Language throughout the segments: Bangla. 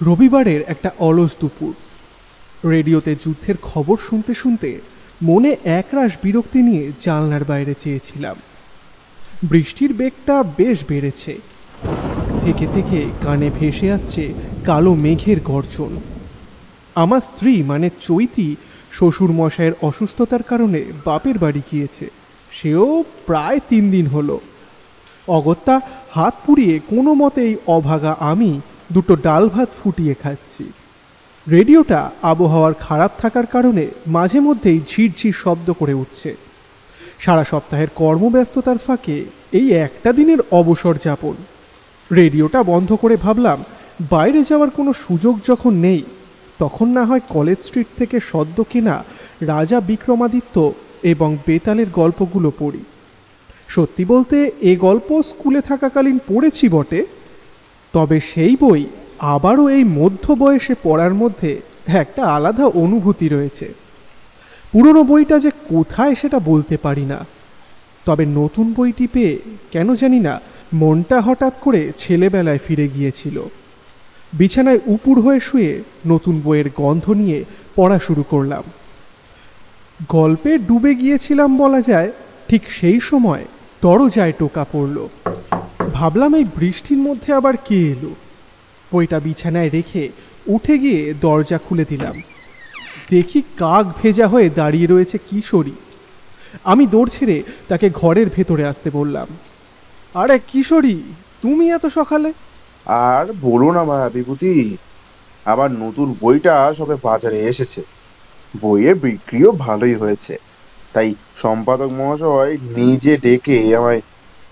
রবিবারের একটা অলস দুপুর। রেডিওতে যুদ্ধের খবর শুনতে শুনতে মনে একরাশ বিরক্তি নিয়ে জানলার বাইরে চেয়েছিলাম। বৃষ্টির বেগটা বেশ বেড়েছে। থেকে থেকে কানে ভেসে আসছে কালো মেঘের গর্জন। আমার স্ত্রী মানে চৈতি শ্বশুরমশাইয়ের অসুস্থতার কারণে বাপের বাড়ি গিয়েছে। সেও প্রায় 3 দিন হলো। অগত্যা হাত পুড়িয়ে কোনো মতেই অভাগা আমি দুটো ডাল ভাত ফুটিয়ে খাচ্ছি। রেডিওটা আবহাওয়ার খারাপ থাকার কারণে মাঝে মধ্যেই ঝিরঝির শব্দ করে উঠছে। সারা সপ্তাহের কর্মব্যস্ততার ফাঁকে এই একটা দিনের অবসর যাপন। রেডিওটা বন্ধ করে ভাবলাম, বাইরে যাওয়ার কোনো সুযোগ যখন নেই, তখন না হয় কলেজ স্ট্রিট থেকে সদ্য কেনা রাজা বিক্রমাদিত্য এবং বেতালের গল্পগুলো পড়ি। সত্যি বলতে এ গল্প স্কুলে থাকাকালীন পড়েছি বটে, তবে সেই বই আবারও এই মধ্য বয়সে পড়ার মধ্যে একটা আলাদা অনুভূতি রয়েছে। পুরনো বইটা যে কোথায় সেটা বলতে পারি না, তবে নতুন বইটি পেয়ে কেন জানি না মনটা হঠাৎ করে ছেলেবেলায় ফিরে গিয়েছিল। বিছানায় উপুড় হয়ে শুয়ে নতুন বইয়ের গন্ধ নিয়ে পড়া শুরু করলাম। গল্পে ডুবে গিয়েছিলাম বলা যায়। ঠিক সেই সময় দরজায় টোকা পড়ল। ভাবলাম এই বৃষ্টির মধ্যে আবার কে এলো। বইটা বিছানায় রেখে উঠে গিয়ে দরজা খুলে দিলাম। দেখি কাক ভেজা হয়ে দাঁড়িয়ে রয়েছে কিশোরী। আমি দৌড় ছেড়ে তাকে ঘরের ভেতরে আসতে বললাম। আরে কিশোরী, তুমি এত সকালে? আর বলো না ভাইয়া বিভূতি, আবার নতুন বইটা সবে বাজারে এসেছে। বইয়ের বিক্রিও ভালোই হয়েছে, তাই সম্পাদক মহাশয় নিজে ডেকে আমায়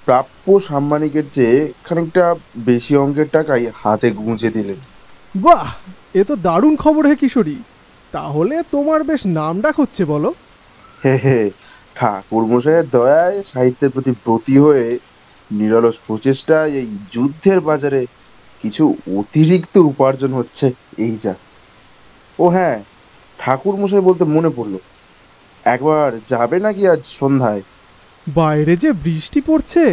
প্রাপ্য সাম্মানিকের চেয়ে খানিকটা বেশি অঙ্কের টাকাই হাতে গুঁজে দিলেন। বাহ, এ তো দারুণ খবর হে কিশোরী। তাহলে তোমার বেশ নাম ডাক হচ্ছে বলো। হে হে, ঠাকুর মশাইয়ের দয়ায় সাহিত্যের প্রতি ব্রতী হয়ে নিরলস প্রচেষ্টায় এই যুদ্ধের বাজারে কিছু অতিরিক্ত উপার্জন হচ্ছে, এই যা। ও হ্যাঁ, ঠাকুর মশাই বলতে মনে পড়লো, একবার যাবে নাকি আজ সন্ধ্যায়? বাইরে যে বৃষ্টি পড়ছে।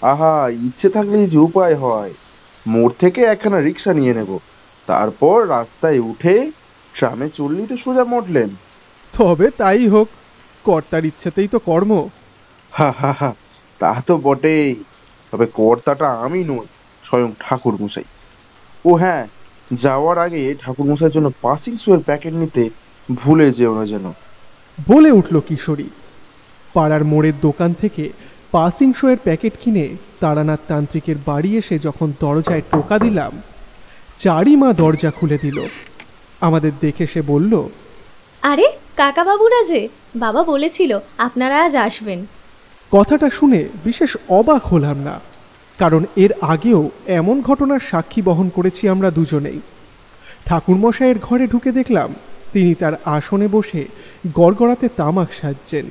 আহা, ইচ্ছে থাকলেই যে উপায় হয়। মোড় থেকে একখানা রিক্সা নিয়ে নেব, তারপর রাস্তায় উঠে ট্রামে চললেই তো সোজা মটলেন। তবে তাই হোক, কর্তার ইচ্ছেতেই তো কর্ম। হা হা হা, তা তো বটেই। তবে কর্তাটা আমি নই, স্বয়ং ঠাকুর মশাই। ও হ্যাঁ, যাওয়ার আগে ঠাকুর মশাইয়ের জন্য পাসিং শোয়ের প্যাকেট নিতে ভুলে যেও না যেন। বলে উঠল কিশোরী। পাড়ার মোড়ের দোকান থেকে পাসিং শোয়ের প্যাকেট কিনে তারানাথ তান্ত্রিকের বাড়ি এসে যখন দরজায় টোকা দিলাম, চারি মা দরজা খুলে দিল। আমাদের দেখে সে বলল, আরে কাকা বাবুরা যে, বাবা বলেছিল আপনারা আজ আসবেন। কথাটা শুনে বিশেষ অবাক হলাম না, কারণ এর আগেও এমন ঘটনার সাক্ষী বহন করেছি আমরা দুজনেই। ঠাকুরমশাইয়ের ঘরে ঢুকে দেখলাম তিনি তার আসনে বসে গড়গড়াতে তামাক সাজছেন।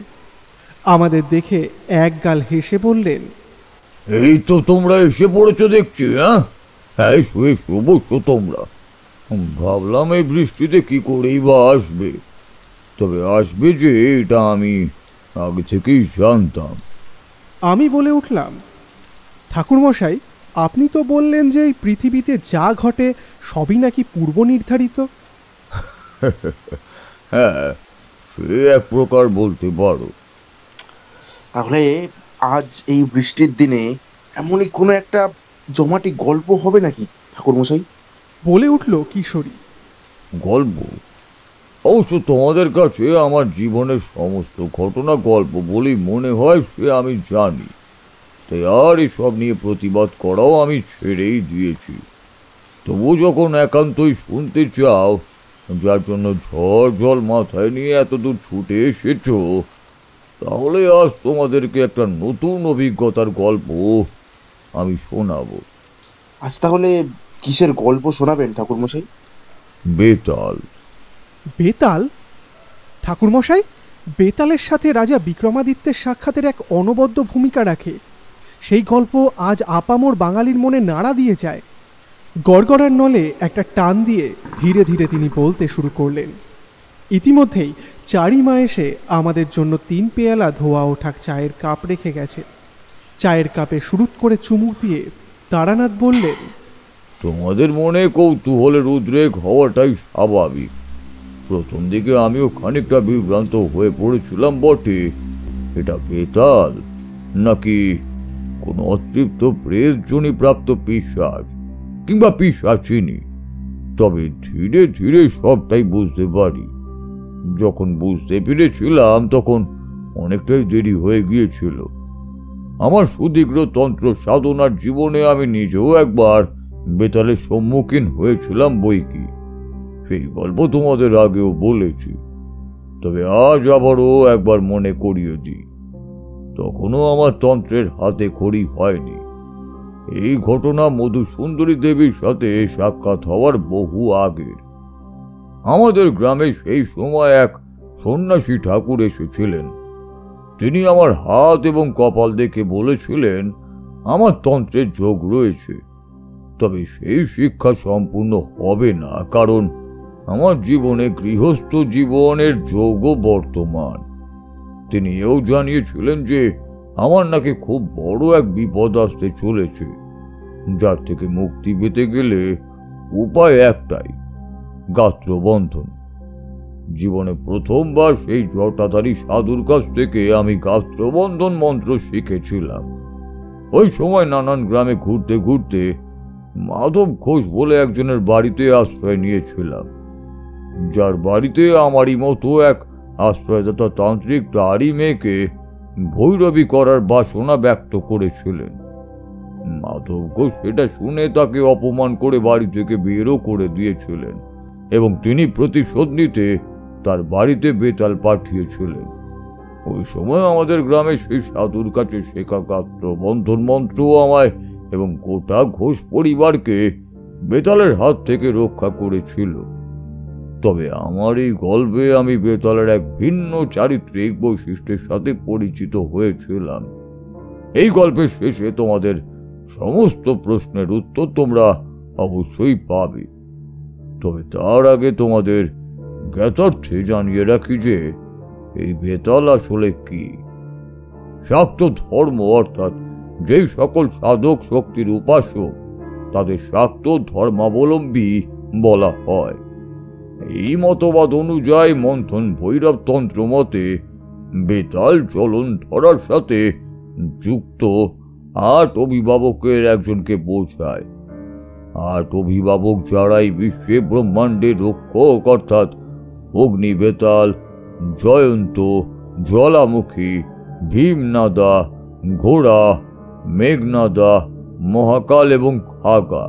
আমাদের দেখে এক গাল হেসে বললেন, এই তো তোমরা এসে পড়েছো দেখছি। হ্যাঁ, শুয়ে বসো তোমরা। ভাবলাম এই বৃষ্টিতে কি করেই বা আসবে, তবে আসবে যে এটা আমি আগে থেকেই জানতাম। আমি বলে উঠলাম, ঠাকুরমশাই, আপনি তো বললেন যে এই পৃথিবীতে যা ঘটে সবই নাকি পূর্ব নির্ধারিত। হ্যাঁ, সে এক প্রকার বলতে পারো। তাহলে আজ এই বৃষ্টির দিনে এমনই কোনো একটা জমাটি গল্প হবে নাকি ঠাকুর মশাই? বলে উঠল কিশোরী। গল্প? অবশ্য তোমাদের কাছে আমার জীবনের সমস্ত ঘটনা গল্প বলেই মনে হয়, সে আমি জানি। তাই আর এসব নিয়ে প্রতিবাদ করাও আমি ছেড়েই দিয়েছি। তবু যখন একান্তই শুনতে চাও, যার জন্য ঝড় জল মাথায় নিয়ে এতদূর ছুটে এসেছ, তাহলে আজ তোমাদেরকে একটা নতুন অভিজ্ঞতার গল্প আমি শোনাবো। আজ তাহলে কিসের গল্প শোনাবেন ঠাকুর মশাই? বেতাল। বেতাল? ঠাকুরমশাই, বেতালের সাথে রাজা বিক্রমাদিত্যের সাক্ষাতের এক অনবদ্য ভূমিকা রাখে। সেই গল্প আজ আপামর বাঙালির মনে নাড়া দিয়ে যায়। গড়গড়ার নলে একটা টান দিয়ে ধীরে ধীরে তিনি বলতে শুরু করলেন। ইতিমধ্যেই চারি মা এসে আমাদের জন্য 3 পেয়ালা ধোয়া ওঠাক চায়ের কাপ রেখে গেছে। চায়ের কাপে শুরুত করে চুমুক দিয়ে তারানাথ বললেন, তোমাদের মনে কৌতূহলের উদ্রেক হওয়াটাই স্বাভাবিক। প্রথম দিকে আমিও খানিকটা বিভ্রান্ত হয়ে পড়েছিলাম বটে, এটা বেতাল নাকি কোনো অতৃপ্ত প্রেতজনি প্রাপ্ত পিশাচ কিংবা পিশাচিনী। তবে ধীরে ধীরে সবটাই বুঝতে পারি। যখন বুঝতে পেরেছিলাম তখন অনেকটাই দেরি হয়ে গিয়েছিল। আমার সুদীর্ঘ তন্ত্র সাধনার জীবনে আমি নিজেও একবার বেতালের সম্মুখীন হয়েছিলাম বইকি। সেই গল্প তোমাদের আগেও বলেছি, তবে আজ আবারও একবার মনে করিয়ে দিই। তখনও আমার তন্ত্রের হাতে খড়ি হয়নি। এই ঘটনা মধুসুন্দরী দেবীর সাথে সাক্ষাৎ হওয়ার বহু আগের। আমাদের গ্রামে সেই সময় এক সন্ন্যাসী ঠাকুর এসেছিলেন। তিনি আমার হাত এবং কপাল দেখে বলেছিলেন আমার তন্ত্রের যোগ রয়েছে, তবে সেই শিক্ষা সম্পূর্ণ হবে না, কারণ আমার জীবনে গৃহস্থ জীবনের যোগও বর্তমান। তিনি এও জানিয়েছিলেন যে আমার নাকি খুব বড় এক বিপদ আসতে চলেছে, যার থেকে মুক্তি পেতে গেলে উপায় একটাই, গাত্রবন্ধন। জীবনে প্রথমবার সেই জটাধারী সাধুর কাছ থেকে আমি গাত্রবন্ধন মন্ত্র শিখেছিলাম। ওই সময় নানান গ্রামে ঘুরতে ঘুরতে মাধব ঘোষ বলে একজনের বাড়িতে আশ্রয় নিয়েছিলাম, যার বাড়িতে আমারই মতো এক আশ্রয়দাতা তান্ত্রিক তারই মেয়েকে ভৈরবী করার বাসনা ব্যক্ত করেছিলেন। মাধব ঘোষ সেটা শুনে তাকে অপমান করে বাড়ি থেকে বেরও করে দিয়েছিলেন এবং তিনি প্রতিশোধ নিতে তার বাড়িতে বেতাল পাঠিয়েছিলেন। ওই সময় আমাদের গ্রামে সেই সাধুর কাছে শেখা গাত্রবন্ধন মন্ত্র আমায় এবং গোটা ঘোষ পরিবারকে বেতালের হাত থেকে রক্ষা করেছিল। তবে আমার এই গল্পে আমি বেতালের এক ভিন্ন চারিত্রিক বৈশিষ্ট্যের সাথে পরিচিত হয়েছিলাম। এই গল্পের শেষে তোমাদের সমস্ত প্রশ্নের উত্তর তোমরা অবশ্যই পাবে। তবে তার আগে তোমাদের জ্ঞাতার্থে জানিয়ে রাখি যে এই বেতাল আসলে কি। শাক্ত ধর্ম অর্থাৎ যেই সকল সাধক শক্তির উপাসক তাদের শাক্ত ধর্মাবলম্বী বলা হয়। এই মতবাদ অনুযায়ী মন্থন ভৈরব তন্ত্র মতে বেতাল চলন ধরার সাথে যুক্ত 8 অভিভাবকের একজনকে বোঝায়। 8 অভিভাবক যারাই বিশ্বে ব্রহ্মাণ্ডের রক্ষক অর্থাৎ অগ্নি বেতাল, জয়ন্ত, জ্বালামুখী, ভীমনাদা, ঘোড়া, মেঘনাদা, মহাকাল এবং খাগা।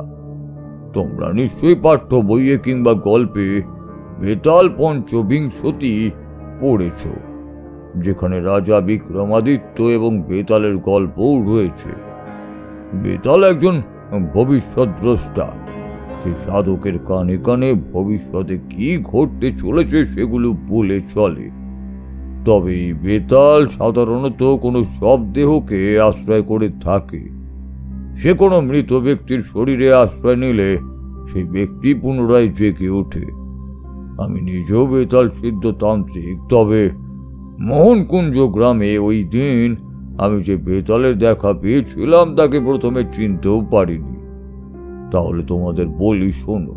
তোমরা নিশ্চয়ই পাঠ্য বইয়ে কিংবা গল্পে বেতাল পঞ্চবিংশতি পড়েছ, যেখানে রাজা বিক্রমাদিত্য এবং বেতালের গল্পও রয়েছে। বেতাল একজন ভবিষ্যৎ দ্রষ্টা। সে সাধকের কানে কানে ভবিষ্যতে কি ঘটতে চলেছে সেগুলো বলে চলে। তবে এই বেতাল সাধারণত কোনো শবদেহকে আশ্রয় করে থাকে। সে কোনো মৃত ব্যক্তির শরীরে আশ্রয় নিলে সেই ব্যক্তি পুনরায় জেগে ওঠে। আমি নিজেও বেতাল সিদ্ধ তান্ত্রিক, তবে মোহনকুঞ্জ গ্রামে ওই দিন আমি যে বেতালের দেখা পেয়েছিলাম তাকে প্রথমে চিনতেও পারিনি। তাহলে তোমাদের বলি শোনো।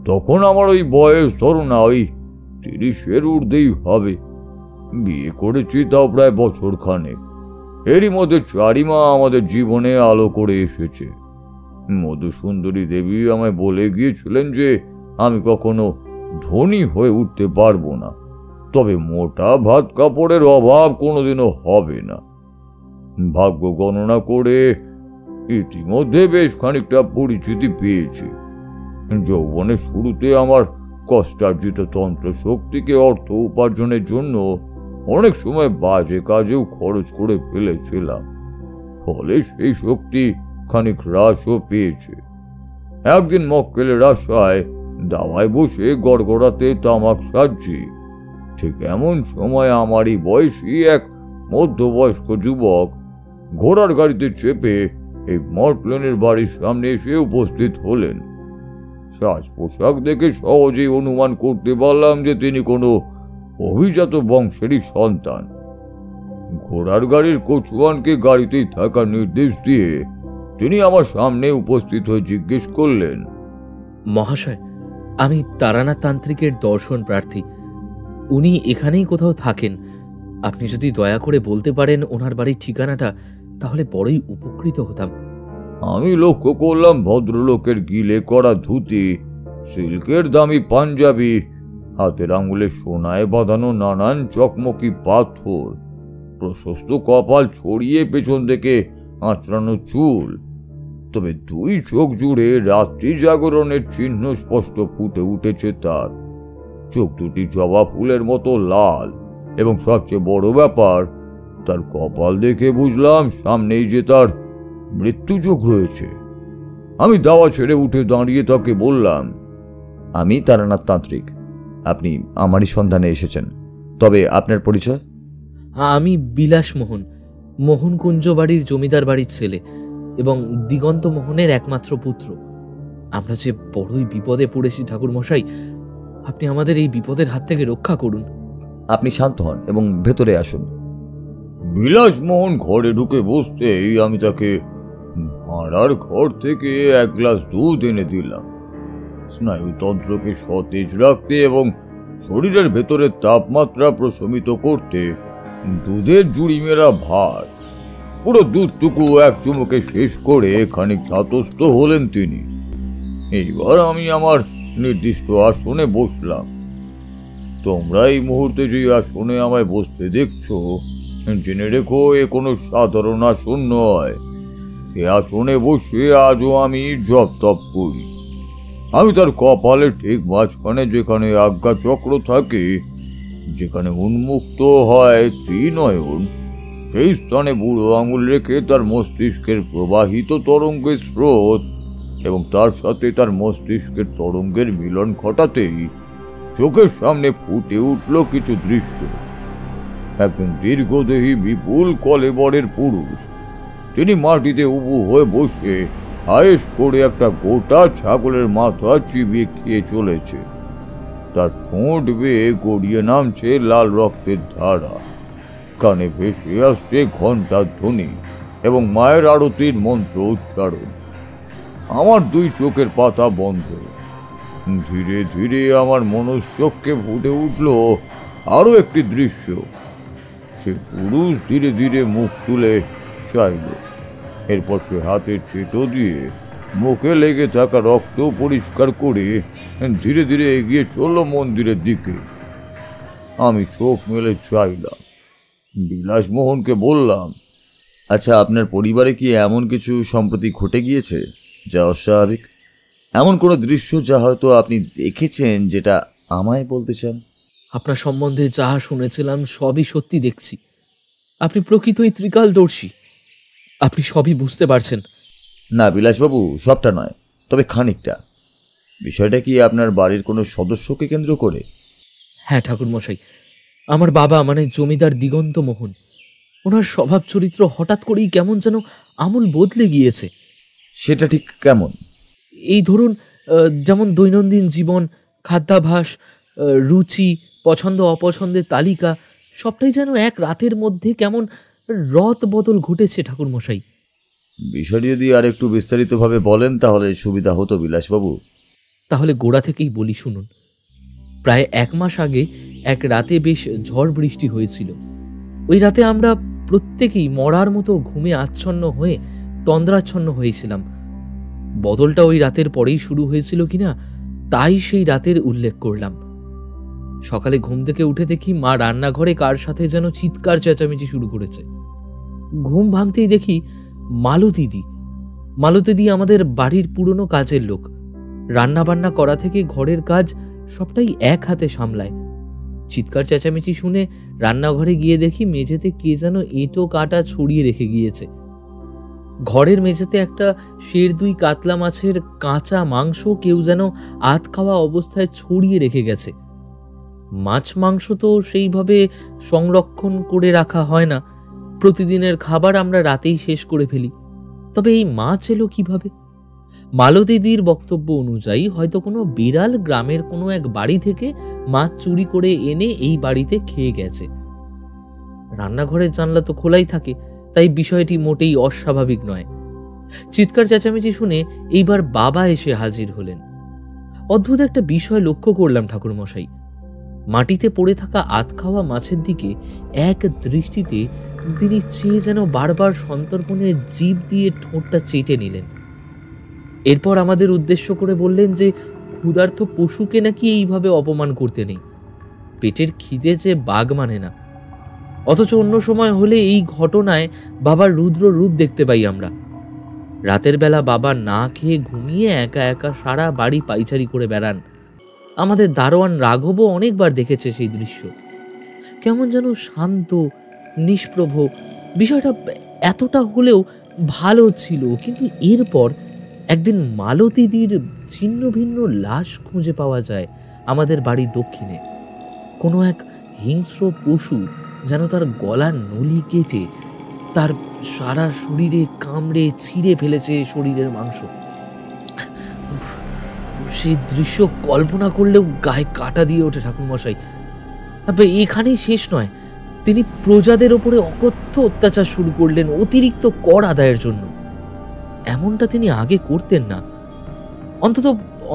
তখন আমার ওই বয়স ধরো না ওই 30-এর ঊর্ধ্বেই হবে। বিয়ে করেছি তাও প্রায় বছর খানেক। এরই মধ্যে চারিমা আমাদের জীবনে আলো করে এসেছে। মধুসুন্দরী দেবী আমায় বলে গিয়েছিলেন যে আমি কখনো ধনী হয়ে উঠতে পারবো না, তবে মোটা ভাত কাপড়ের অভাব কোনোদিনও হবে না। ভাগ্য গণনা করে ইতিমধ্যে বেশ খানিকটা পরিচিতি পেয়েছি। যৌবনের শুরুতে আমার কষ্টার্জিত তন্ত্র শক্তিকে অর্থ উপার্জনের জন্য অনেক সময় বাজে কাজেও খরচ করে ফেলেছিলাম, ফলে সেই শক্তি খানিক হ্রাসও পেয়েছে। একদিন মক্কেলের আশায় দাওয়ায় বসে গড়গড়াতে তামাক সাজছি, ঠিক এমন সময় আমারই বয়সী এক মধ্যবয়স্ক যুবক ঘোড়ার গাড়িতে চেপে এই মর্টলেনের বাড়ির সামনে এসে উপস্থিত হলেন। সাজ পোশাক দেখে সহজেই অনুমান করতে পারলাম যে তিনি কোনো অভিজাত বংশেরই সন্তান। ঘোড়ার গাড়ির কচুয়ানকে গাড়িতেই থাকার নির্দেশ দিয়ে তিনি আমার সামনে উপস্থিত হয়ে জিজ্ঞেস করলেন, মহাশয়, আমি তারানাথ তান্ত্রিকের দর্শন প্রার্থী। উনি এখানেই কোথাও থাকেন। আপনি যদি দয়া করে বলতে পারেন ওনার বাড়ির ঠিকানাটা, তাহলে বড়ই উপকৃত হতাম। আমি লক্ষ্য করলাম ভদ্রলোকের গিলে করা ধুতি, সিল্কের দামি পাঞ্জাবি, হাতের আঙুলে সোনায় বাঁধানো নানান চকমকি পাথর, প্রশস্ত কপাল ছড়িয়ে পেছন থেকে আঁচড়ানো চুল। তবে দুই চোখ জুড়ে রাত্রি জাগরণের চিহ্ন স্পষ্ট ফুটে উঠেছে তার। চোখ দুটি জবা ফুলের মতো লাল, এবং সবচেয়ে বড় ব্যাপার, তার কপাল দেখে বুঝলাম সামনেই যে তার মৃত্যুযোগ রয়েছে। আমি দাওয়া ছেড়ে উঠে দাঁড়িয়ে তাকে বললাম, আমি তারানাথ তান্ত্রিক। আপনি আমারই সন্ধানে এসেছেন, তবে আপনার পরিচয়? আমি বিলাস মোহন, মোহনকুঞ্জ বাড়ির জমিদার বাড়ির ছেলে এবং দিগন্ত মোহনের একমাত্র পুত্র। আমরা যে বড়ই বিপদে পড়েছি ঠাকুর মশাই, আপনি আমাদের এই বিপদের হাত থেকে রক্ষা করুন। আপনি শান্ত হন এবং ভেতরে আসুন। বিলাসমোহন ঘরে ঢুকে বসতেই আমি তাকে ভাড়ার ঘর থেকে এক গ্লাস দুধ এনে দিলাম। স্নায়ুতন্ত্রকে সতেজ রাখতে এবং শরীরের ভেতরের তাপমাত্রা প্রশমিত করতে দুধের জুড়িমেরা ভাত। পুরো দুধটুকু এক চুমুকে শেষ করে খানিক ধাতস্থ হলেন তিনি। এইবার আমি আমার নির্দিষ্ট আসনে বসলাম। তোমরা এই মুহূর্তে যে আসনে আমায় বসতে দেখছো, জেনে রেখো এ কোনো সাধারণ আসন নয়। এ আসনে বসে আজও আমি জপ তপ করি। আমি তার কপালে ঠিক মাঝখানে যেখানে আজ্ঞা চক্র থাকে, যেখানে উন্মুক্ত হয় ত্রিনয়ন, সেই স্থানে বুড়ো আঙুল রেখে তার মস্তিষ্কের প্রবাহিত তরঙ্গের স্রোত এবং তার সাথে তার মস্তিষ্কের তরঙ্গের মিলন ঘটাতেই চোখের সামনে ফুটে উঠল কিছু দৃশ্য। একজন দীর্ঘদেহী বিপুল কলেবরের পুরুষ, তিনি মাটিতে উবু হয়ে বসে আয়েশ করে একটা গোটা ছাগলের মাথা চিবিয়ে খেয়ে চলেছে। তার ঠোঁট বেয়ে গড়িয়ে নামছে লাল রক্তের ধারা, কানে ভেসে আসছে ঘণ্টার ধ্বনি এবং মায়ের আরতির মন্ত্র উচ্চারণ। আমার দুই চোখের পাতা বন্ধ। ধীরে ধীরে আমার মনশ্চক্ষে ফুটে উঠল আরো একটি দৃশ্য। সে পুরুষ ধীরে ধীরে মুখ তুলে চাইল। এরপর সে হাতের চেটো দিয়ে মুখে লেগে থাকা রক্ত পরিষ্কার করে ধীরে ধীরে এগিয়ে চলল মন্দিরের দিকে। আমি চোখ মেলে চাইলাম। বিলাসমোহনকে বললাম, আচ্ছা, আপনার পরিবারে কি এমন কিছু সম্প্রতি ঘটে গিয়েছে যা অস্বাভাবিক? এমন কোনো দৃশ্য যা হয়তো আপনি দেখেছেন, যেটা আমায় বলতে চান? আপনার সম্বন্ধে যাহা শুনেছিলাম সবই সত্যি দেখছি। আপনি প্রকৃতই ত্রিকালদর্শী। আপনি সবই বুঝতে পারছেন। না বিলাসবাবু, সবটা নয়, তবে খানিকটা। বিষয়টা কি আপনার বাড়ির কোনো সদস্যকে কেন্দ্র করে? হ্যাঁ ঠাকুরমশাই, আমার বাবা মানে জমিদার দিগন্ত মোহন, ওনার স্বভাব চরিত্র হঠাৎ করেই কেমন যেন আমূল বদলে গিয়েছে। সেটা ঠিক কেমন? এই ধরুন, যেমন দৈনন্দিন জীবন, খাদ্যাভ্যাস, রুচি, পছন্দ অপছন্দের তালিকা, সবটাই যেন এক রাতের মধ্যে কেমন রদ বদল ঘটেছে ঠাকুরমশাই। বিষয়টি যদি আর একটু বিস্তারিতভাবে বলেন তাহলে সুবিধা হতো বিলাসবাবু। তাহলে গোড়া থেকেই বলি শুনুন। প্রায় 1 মাস আগে এক রাতে বেশ ঝড় বৃষ্টি হয়েছিল। ওই রাতে আমরা প্রত্যেকেই মরার মতো ঘুমে আচ্ছন্ন হয়ে তন্দ্রাচ্ছন্ন হয়েছিলাম। বদলটা ওই রাতের পরেই শুরু হয়েছিল কিনা তাই সেই রাতের উল্লেখ করলাম। সকালে ঘুম থেকে উঠে দেখি মা রান্নাঘরে কার সাথে যেন চিৎকার চেঁচামেচি শুরু করেছে। ঘুম ভাঙতেই দেখি মালতী আমাদের বাড়ির পুরনো কাজের লোক। রান্না বান্না করা থেকে ঘরের কাজ সবটাই এক হাতে সামলায়। চিৎকার চেঁচামেচি শুনে রান্নাঘরে গিয়ে দেখি মেঝেতে কে যেন এঁটো কাটা ছড়িয়ে রেখে গিয়েছে। ঘরের মেঝেতে একটা 1.5 কাতলা মাছের কাঁচা মাংস কেউ যেন আধ খাওয়া অবস্থায় ছড়িয়ে রেখে গেছে। মাছ মাংস তো সেইভাবে সংরক্ষণ করে রাখা হয় না, প্রতিদিনের খাবার আমরা রাতেই শেষ করে ফেলি। তবে এই মাছ এলো কিভাবে? মালতীদির বক্তব্য অনুযায়ী হয়তো কোনো বিড়াল গ্রামের কোনো এক বাড়ি থেকে মাছ চুরি করে এনে এই বাড়িতে খেয়ে গেছে। রান্নাঘরের জানলা তো খোলাই থাকে, তাই বিষয়টি মোটেই অস্বাভাবিক নয়। চিৎকার চেঁচামেচি শুনে এইবার বাবা এসে হাজির হলেন। অদ্ভুত একটা বিষয় লক্ষ্য করলাম ঠাকুরমশাই। মাটিতে পড়ে থাকা আধ খাওয়া মাছের দিকে এক দৃষ্টিতে তিনি চেয়ে যেন বারবার সন্তর্পণের জিভ দিয়ে ঠোঁটটা চেটে নিলেন। এরপর আমাদের উদ্দেশ্য করে বললেন যে ক্ষুধার্ত পশুকে নাকি এইভাবে অপমান করতে নেই, পেটের খিদে যে বাঘ মানে না। অথচ অন্য সময় হলে এই ঘটনায় বাবার রুদ্র রূপ দেখতে পাই আমরা। রাতের বেলা বাবা না খেয়ে ঘুমিয়ে একা একা সারা বাড়ি পাইচারি করে বেড়ান। আমাদের দারোয়ান রাঘবও অনেকবার দেখেছে সেই দৃশ্য। কেমন যেন শান্ত, নিষ্প্রভ। বিষয়টা এতটা হলেও ভালো ছিল। কিন্তু এরপর একদিন মালতীদির ছিন্ন ভিন্ন লাশ খুঁজে পাওয়া যায় আমাদের বাড়ির দক্ষিণে। কোনো এক হিংস্র পশু যেন তার গলার নলি কেটে তার সারা শরীরে কামড়ে ছিঁড়ে ফেলেছে শরীরের মাংস। সেই দৃশ্য কল্পনা করলেও গায়ে কাটা দিয়ে ওঠে ঠাকুরমশাই। এখানেই শেষ নয়, তিনি প্রজাদের ওপরে অকথ্য অত্যাচার শুরু করলেন অতিরিক্ত কর আদায়ের জন্য। এমনটা তিনি আগে করতেন না।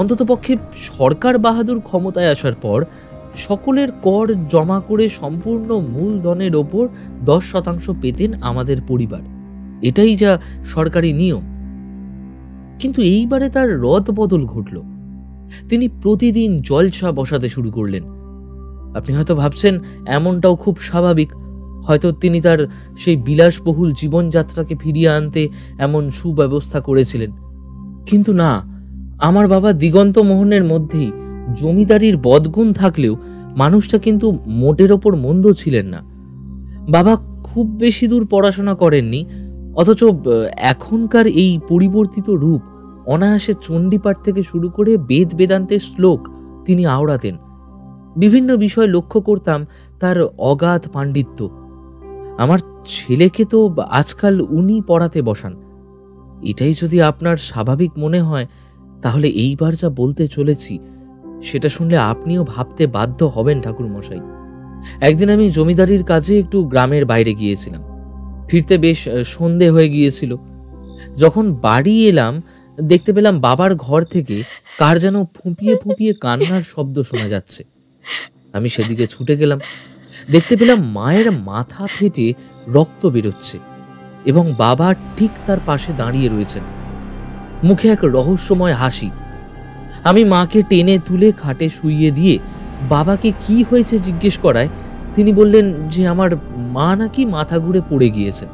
অন্তত পক্ষে সরকার বাহাদুর ক্ষমতায় আসার পর সকলের কর জমা করে সম্পূর্ণ মূলধনের ওপর 10% পেতেন আমাদের পরিবার। এটাই যা সরকারি নিয়ম। কিন্তু এইবারে তার রদ বদল ঘটল। তিনি প্রতিদিন জলসা বসাতে শুরু করলেন। আপনি হয়তো ভাবছেন এমনটাও খুব স্বাভাবিক, হয়তো তিনি তার সেই বিলাসবহুল জীবনযাত্রাকে ফিরিয়ে আনতে এমন সুব্যবস্থা করেছিলেন। কিন্তু না, আমার বাবা দিগন্ত মোহনের মধ্যেই জমিদারির বদগুণ থাকলেও মানুষটা কিন্তু মোটের ওপর মন্দ ছিলেন না। বাবা খুব বেশি দূর পড়াশোনা করেননি, অথচ এখনকার এই পরিবর্তিত রূপ অনায়াসে চণ্ডীপাঠ থেকে শুরু করে বেদ বেদান্তের শ্লোক তিনি আওড়াতেন। বিভিন্ন বিষয় লক্ষ্য করতাম তার অগাধ পাণ্ডিত্য। আমার ছেলেকে তো আজকাল উনি পড়াতে বসান। এটাই যদি আপনার স্বাভাবিক মনে হয়, তাহলে এইবার যা বলতে চলেছি সেটা শুনলে আপনিও ভাবতে বাধ্য হবেন ঠাকুরমশাই। একদিন আমি জমিদারির কাজে একটু গ্রামের বাইরে গিয়েছিলাম। ফিরতে বেশ সন্ধে হয়ে গিয়েছিল। যখন বাড়ি এলাম, দেখতে পেলাম বাবার ঘর থেকে কার যেন ফুঁপিয়ে ফুঁপিয়ে কান্নার শব্দ শোনা যাচ্ছে। আমি সেদিকে ছুটে গেলাম। দেখতে পেলাম মায়ের মাথা ফেটে রক্ত বেরোচ্ছে এবং বাবা ঠিক তার পাশে দাঁড়িয়ে রয়েছেন, মুখে এক রহস্যময় হাসি। আমি মাকে টেনে তুলে খাটে শুইয়ে দিয়ে বাবাকে কি হয়েছে জিজ্ঞেস করায় তিনি বললেন যে আমার মা নাকি মাথা ঘুরে পড়ে গিয়েছেন।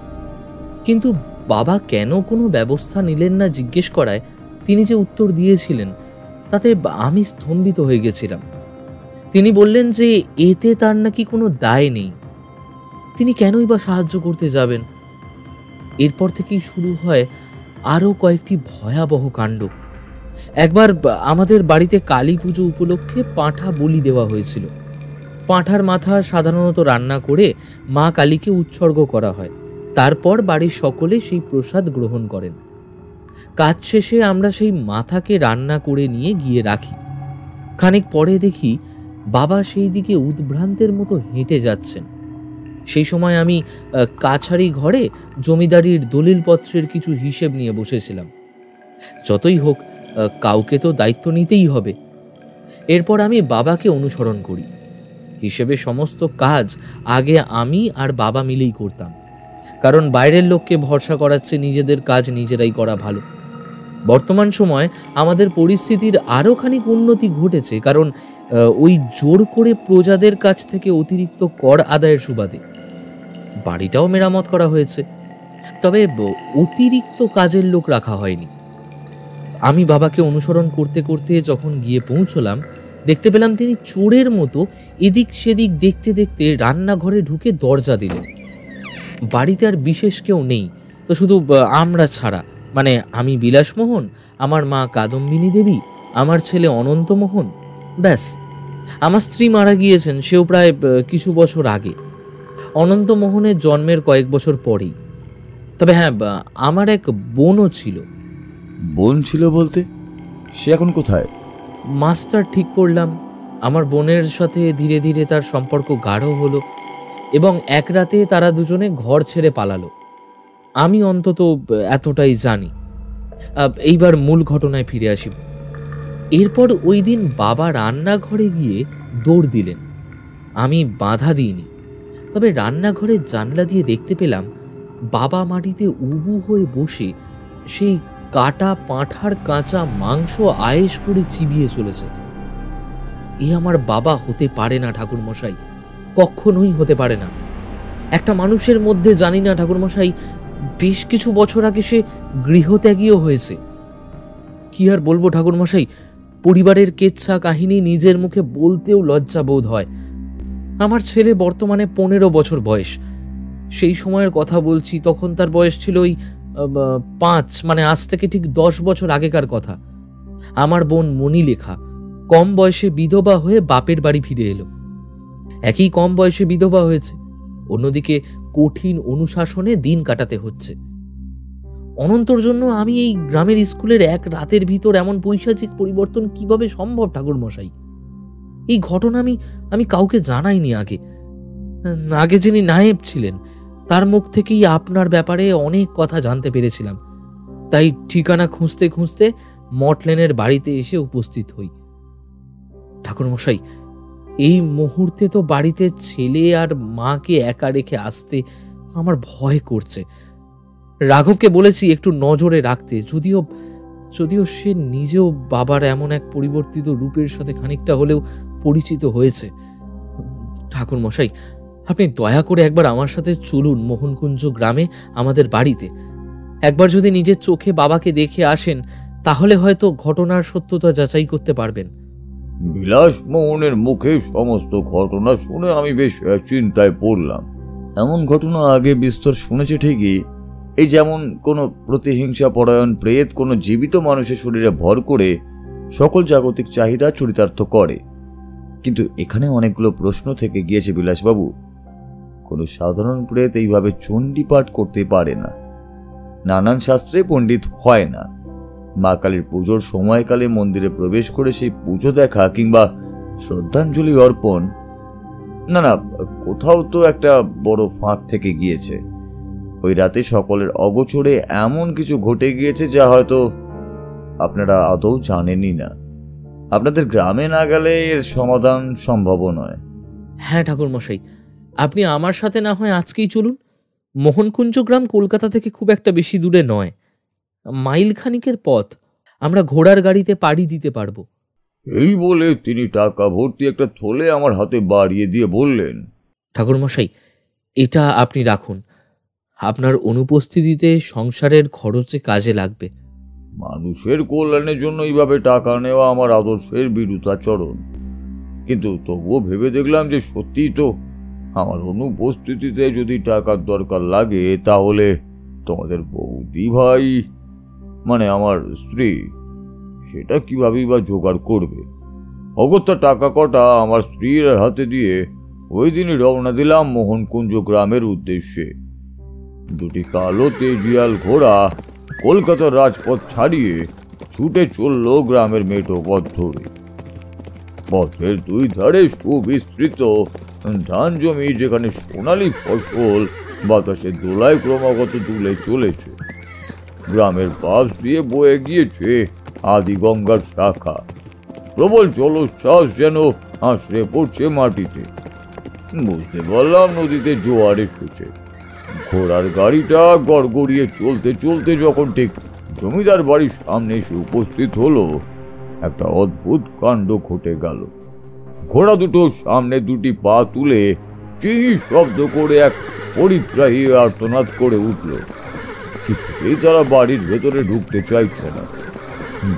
কিন্তু বাবা কেন কোনো ব্যবস্থা নিলেন না জিজ্ঞেস করায় তিনি যে উত্তর দিয়েছিলেন তাতে আমি স্তম্ভিত হয়ে গেছিলাম। তিনি বললেন যে এতে তার নাকি কোনো দায় নেই, তিনি কেনই বা সাহায্য করতে যাবেন। এরপর থেকেই শুরু হয় আরও কয়েকটি ভয়াবহ কাণ্ড। একবার আমাদের বাড়িতে কালী পুজো উপলক্ষে পাঁঠা বলি দেওয়া হয়েছিল। পাঁঠার মাথা সাধারণত রান্না করে মা কালীকে উৎসর্গ করা হয়, তারপর বাড়ির সকলে সেই প্রসাদ গ্রহণ করেন। কাজ শেষে আমরা সেই মাথাকে রান্না করে নিয়ে গিয়ে রাখি। খানিক পরে দেখি বাবা সেই দিকে উদ্ভ্রান্তের মতো হেঁটে যাচ্ছেন। সেই সময় আমি কাছারি ঘরে জমিদারির দলিলপত্রের কিছু হিসেব নিয়ে বসেছিলাম। যতই হোক, কাউকে তো দায়িত্ব নিতেই হবে। এরপর আমি বাবাকে অনুসরণ করি। হিসেবে সমস্ত কাজ আগে আমি আর বাবা মিলেই করতাম, কারণ বাইরের লোককে ভরসা করাচ্ছে নিজেদের কাজ নিজেরাই করা ভালো। বর্তমান সময় আমাদের পরিস্থিতির আরও খানিক উন্নতি ঘটেছে, কারণ ওই জোর করে প্রজাদের কাছ থেকে অতিরিক্ত কর আদায়ের সুবাদে বাড়িটাও মেরামত করা হয়েছে। তবে অতিরিক্ত কাজের লোক রাখা হয়নি। আমি বাবাকে অনুসরণ করতে করতে যখন গিয়ে পৌঁছলাম, দেখতে পেলাম তিনি চোরের মতো এদিক সেদিক দেখতে দেখতে রান্নাঘরে ঢুকে দরজা দিলেন। বাড়িতে আর বিশেষ কেউ নেই, তো শুধু আমরা ছাড়া, মানে আমি বিলাসমোহন, আমার মা কাদম্বিনী দেবী, আমার ছেলে অনন্তমোহন। ব্যাস। আমার স্ত্রী মারা গিয়েছেন সেও প্রায় কিছু বছর আগে, অনন্তমোহনের জন্মের কয়েক বছর পরেই। তবে হ্যাঁ, আমার এক বোনও ছিল। বোন ছিল বলতে? সে এখন কোথায়? মাস্টার ঠিক করলাম আমার বোনের সাথে ধীরে ধীরে তার সম্পর্ক গাঢ় হলো এবং এক রাতে তারা দুজনে ঘর ছেড়ে পালালো। আমি অন্তত এতটাই জানি। এইবার মূল ঘটনায় ফিরে আসি। এরপর ওই দিন বাবা রান্নাঘরে গিয়ে দৌড় দিলেন। আমি বাধা দিইনি, তবে রান্নাঘরের জানলা দিয়ে দেখতে পেলাম বাবা মাটিতে উবু হয়ে বসে সেই কাটা পাঁঠার কাঁচা মাংস আয়েশ করে চিবিয়ে চলেছে। এ আমার বাবা হতে পারে না ঠাকুরমশাই, কখনোই হতে পারে না। একটা মানুষের মধ্যে জানি না ঠাকুরমশাই, বেশ কিছু বছর আগে সে গৃহত্যাগীও হয়েছে। কি আর বলবো ঠাকুরমশাই, পরিবারের কেচ্ছা কাহিনী নিজের মুখে বলতেও লজ্জা বোধ হয়। আমার ছেলে বর্তমানে 15 বছর বয়স। সেই সময়ের কথা বলছি, তখন তার বয়স ছিল ওই 5, মানে আজ থেকে ঠিক 10 বছর আগেকার কথা। আমার বোন মণিলেখা কম বয়সে বিধবা হয়ে বাপের বাড়ি ফিরে এলো। একই কম বয়সে বিধবা হয়েছে, অন্যদিকে কঠিন অনুশাসনে দিন কাটাতে হচ্ছে। অনন্তর জন্য আমি এই গ্রামের স্কুলের এক রাতের ভিতর এমন পৈশাচিক পরিবর্তন কিভাবে সম্ভব ঠাকুরমশাই? এই ঘটনা আমি কাউকে জানাইনি আগে যিনি নায়েব ছিলেন তার মুখ থেকেই আপনার ব্যাপারে অনেক কথা জানতে পেরেছিলাম। তাই ঠিকানা খুঁজতে খুঁজতে মটলেনের বাড়িতে এসে উপস্থিত হই। ঠাকুরমশাই, এই মুহূর্তে তো বাড়িতে ছেলে আর মাকে একা রেখে আসতে আমার ভয় করছে। রাঘবকে বলেছি একটু নজরে রাখতে, যদিও সে নিজেও বাবার এমন এক পরিবর্তিত রূপের সাথে খানিকটা হলেও পরিচিত হয়েছে। ঠাকুরমশাই, আপনি দয়া করে একবার আমার সাথে চলুন মোহনকুঞ্জ গ্রামে, আমাদের বাড়িতে। একবার যদি নিজের চোখে বাবাকে দেখে আসেন, তাহলে হয়তো ঘটনার সত্যতা যাচাই করতে পারবেন। বিলাসমোহনের মুখে সমস্ত ঘটনা শুনে আমি বেশ চিন্তায় পড়লাম। এমন ঘটনা আগে বিস্তর শুনেছি ঠিকই, এই যেমন কোনো প্রতিহিংসা পরায়ণ প্রেত কোনো জীবিত মানুষের শরীরে ভর করে সকল জাগতিক চাহিদা চরিতার্থ করে। কিন্তু এখানে অনেকগুলো প্রশ্ন থেকে গিয়েছে বিলাসবাবু। কোনো সাধারণ প্রেত এইভাবে চণ্ডীপাঠ করতে পারে না, নানান শাস্ত্রে পণ্ডিত হয় না, মা কালীর পুজোর সময়কালে মন্দিরে প্রবেশ করে সেই পুজো দেখা কিংবা শ্রদ্ধাঞ্জলি অর্পণ, না, কোথাও তো একটা বড় ফাঁক থেকে গিয়েছে। ওই রাতে সকলের অগোচরে এমন কিছু ঘটে গিয়েছে যা হয়তো আপনারা আদৌ জানেনই না। আপনাদের গ্রামে না গেলে এর সমাধান সম্ভব নয়। হ্যাঁ ঠাকুরমশাই, আপনি আমার সাথে না হয় আজকেই চলুন। মোহনকুঞ্জ গ্রাম কলকাতা থেকে খুব একটা বেশি দূরে নয়, মাইল খানিকের পথ। আমরা ঘোড়ার গাড়িতে পাড়ি দিতে পারবো। এই বলে তিনি টাকা ভর্তি একটা থলে আমার হাতে বাড়িয়ে দিয়ে বললেন, ঠাকুরমশাই, এটা আপনি রাখুন, আপনার অনুপস্থিতিতে সংসারের খরচে কাজে লাগবে। মানুষের কল্যাণের জন্য এইভাবে টাকা নেওয়া আমার আদর্শের বিরুদ্ধাচরণ, কিন্তু তবুও ভেবে দেখলাম যে সত্যিই তো আমার অনুপস্থিতিতে যদি টাকার দরকার লাগে, তাহলে তোমাদের বৌদি ভাই, মানে আমার স্ত্রী, সেটা কিভাবেই বা জোগাড় করবে। অগত্যা টাকা কটা আমার স্ত্রীর হাতে দিয়ে ওই দিনই রওনা দিলাম মোহনকুঞ্জ গ্রামের উদ্দেশ্যে। দুটি কালো তেজিয়াল ঘোড়া কলকাতার রাজপথ ছাড়িয়ে ছুটে চলল গ্রামের মেঠো পথ ধরে। পথের দুই ধারে সুবিস্তৃত ধান জমি, যেখানে সোনালী ফসল বাতাসে দোলায় ক্রমাগত দুলে চলেছে। গ্রামের পাশ দিয়ে বয়ে গিয়েছে আদি গঙ্গার শাখা। প্রবল জলোচ্ছ্বাস যেন আছড়ে পড়ছে মাটিতে। বুঝতে পারলাম নদীতে জোয়ার এসেছে। ঘোড়ার গাড়িটা গড়গড়িয়ে চলতে চলতে যখন ঠিক জমিদার বাড়ির সামনে এসে উপস্থিত হলো, একটা অদ্ভুত কাণ্ড ঘটে গেল। ঘোড়া দুটো সামনে দুটি পা তুলে চি শব্দ করে এক পরিত্রাহী আর্তনাদ করে উঠল। কিছুতেই তারা বাড়ির ভেতরে ঢুকতে চাইছে না।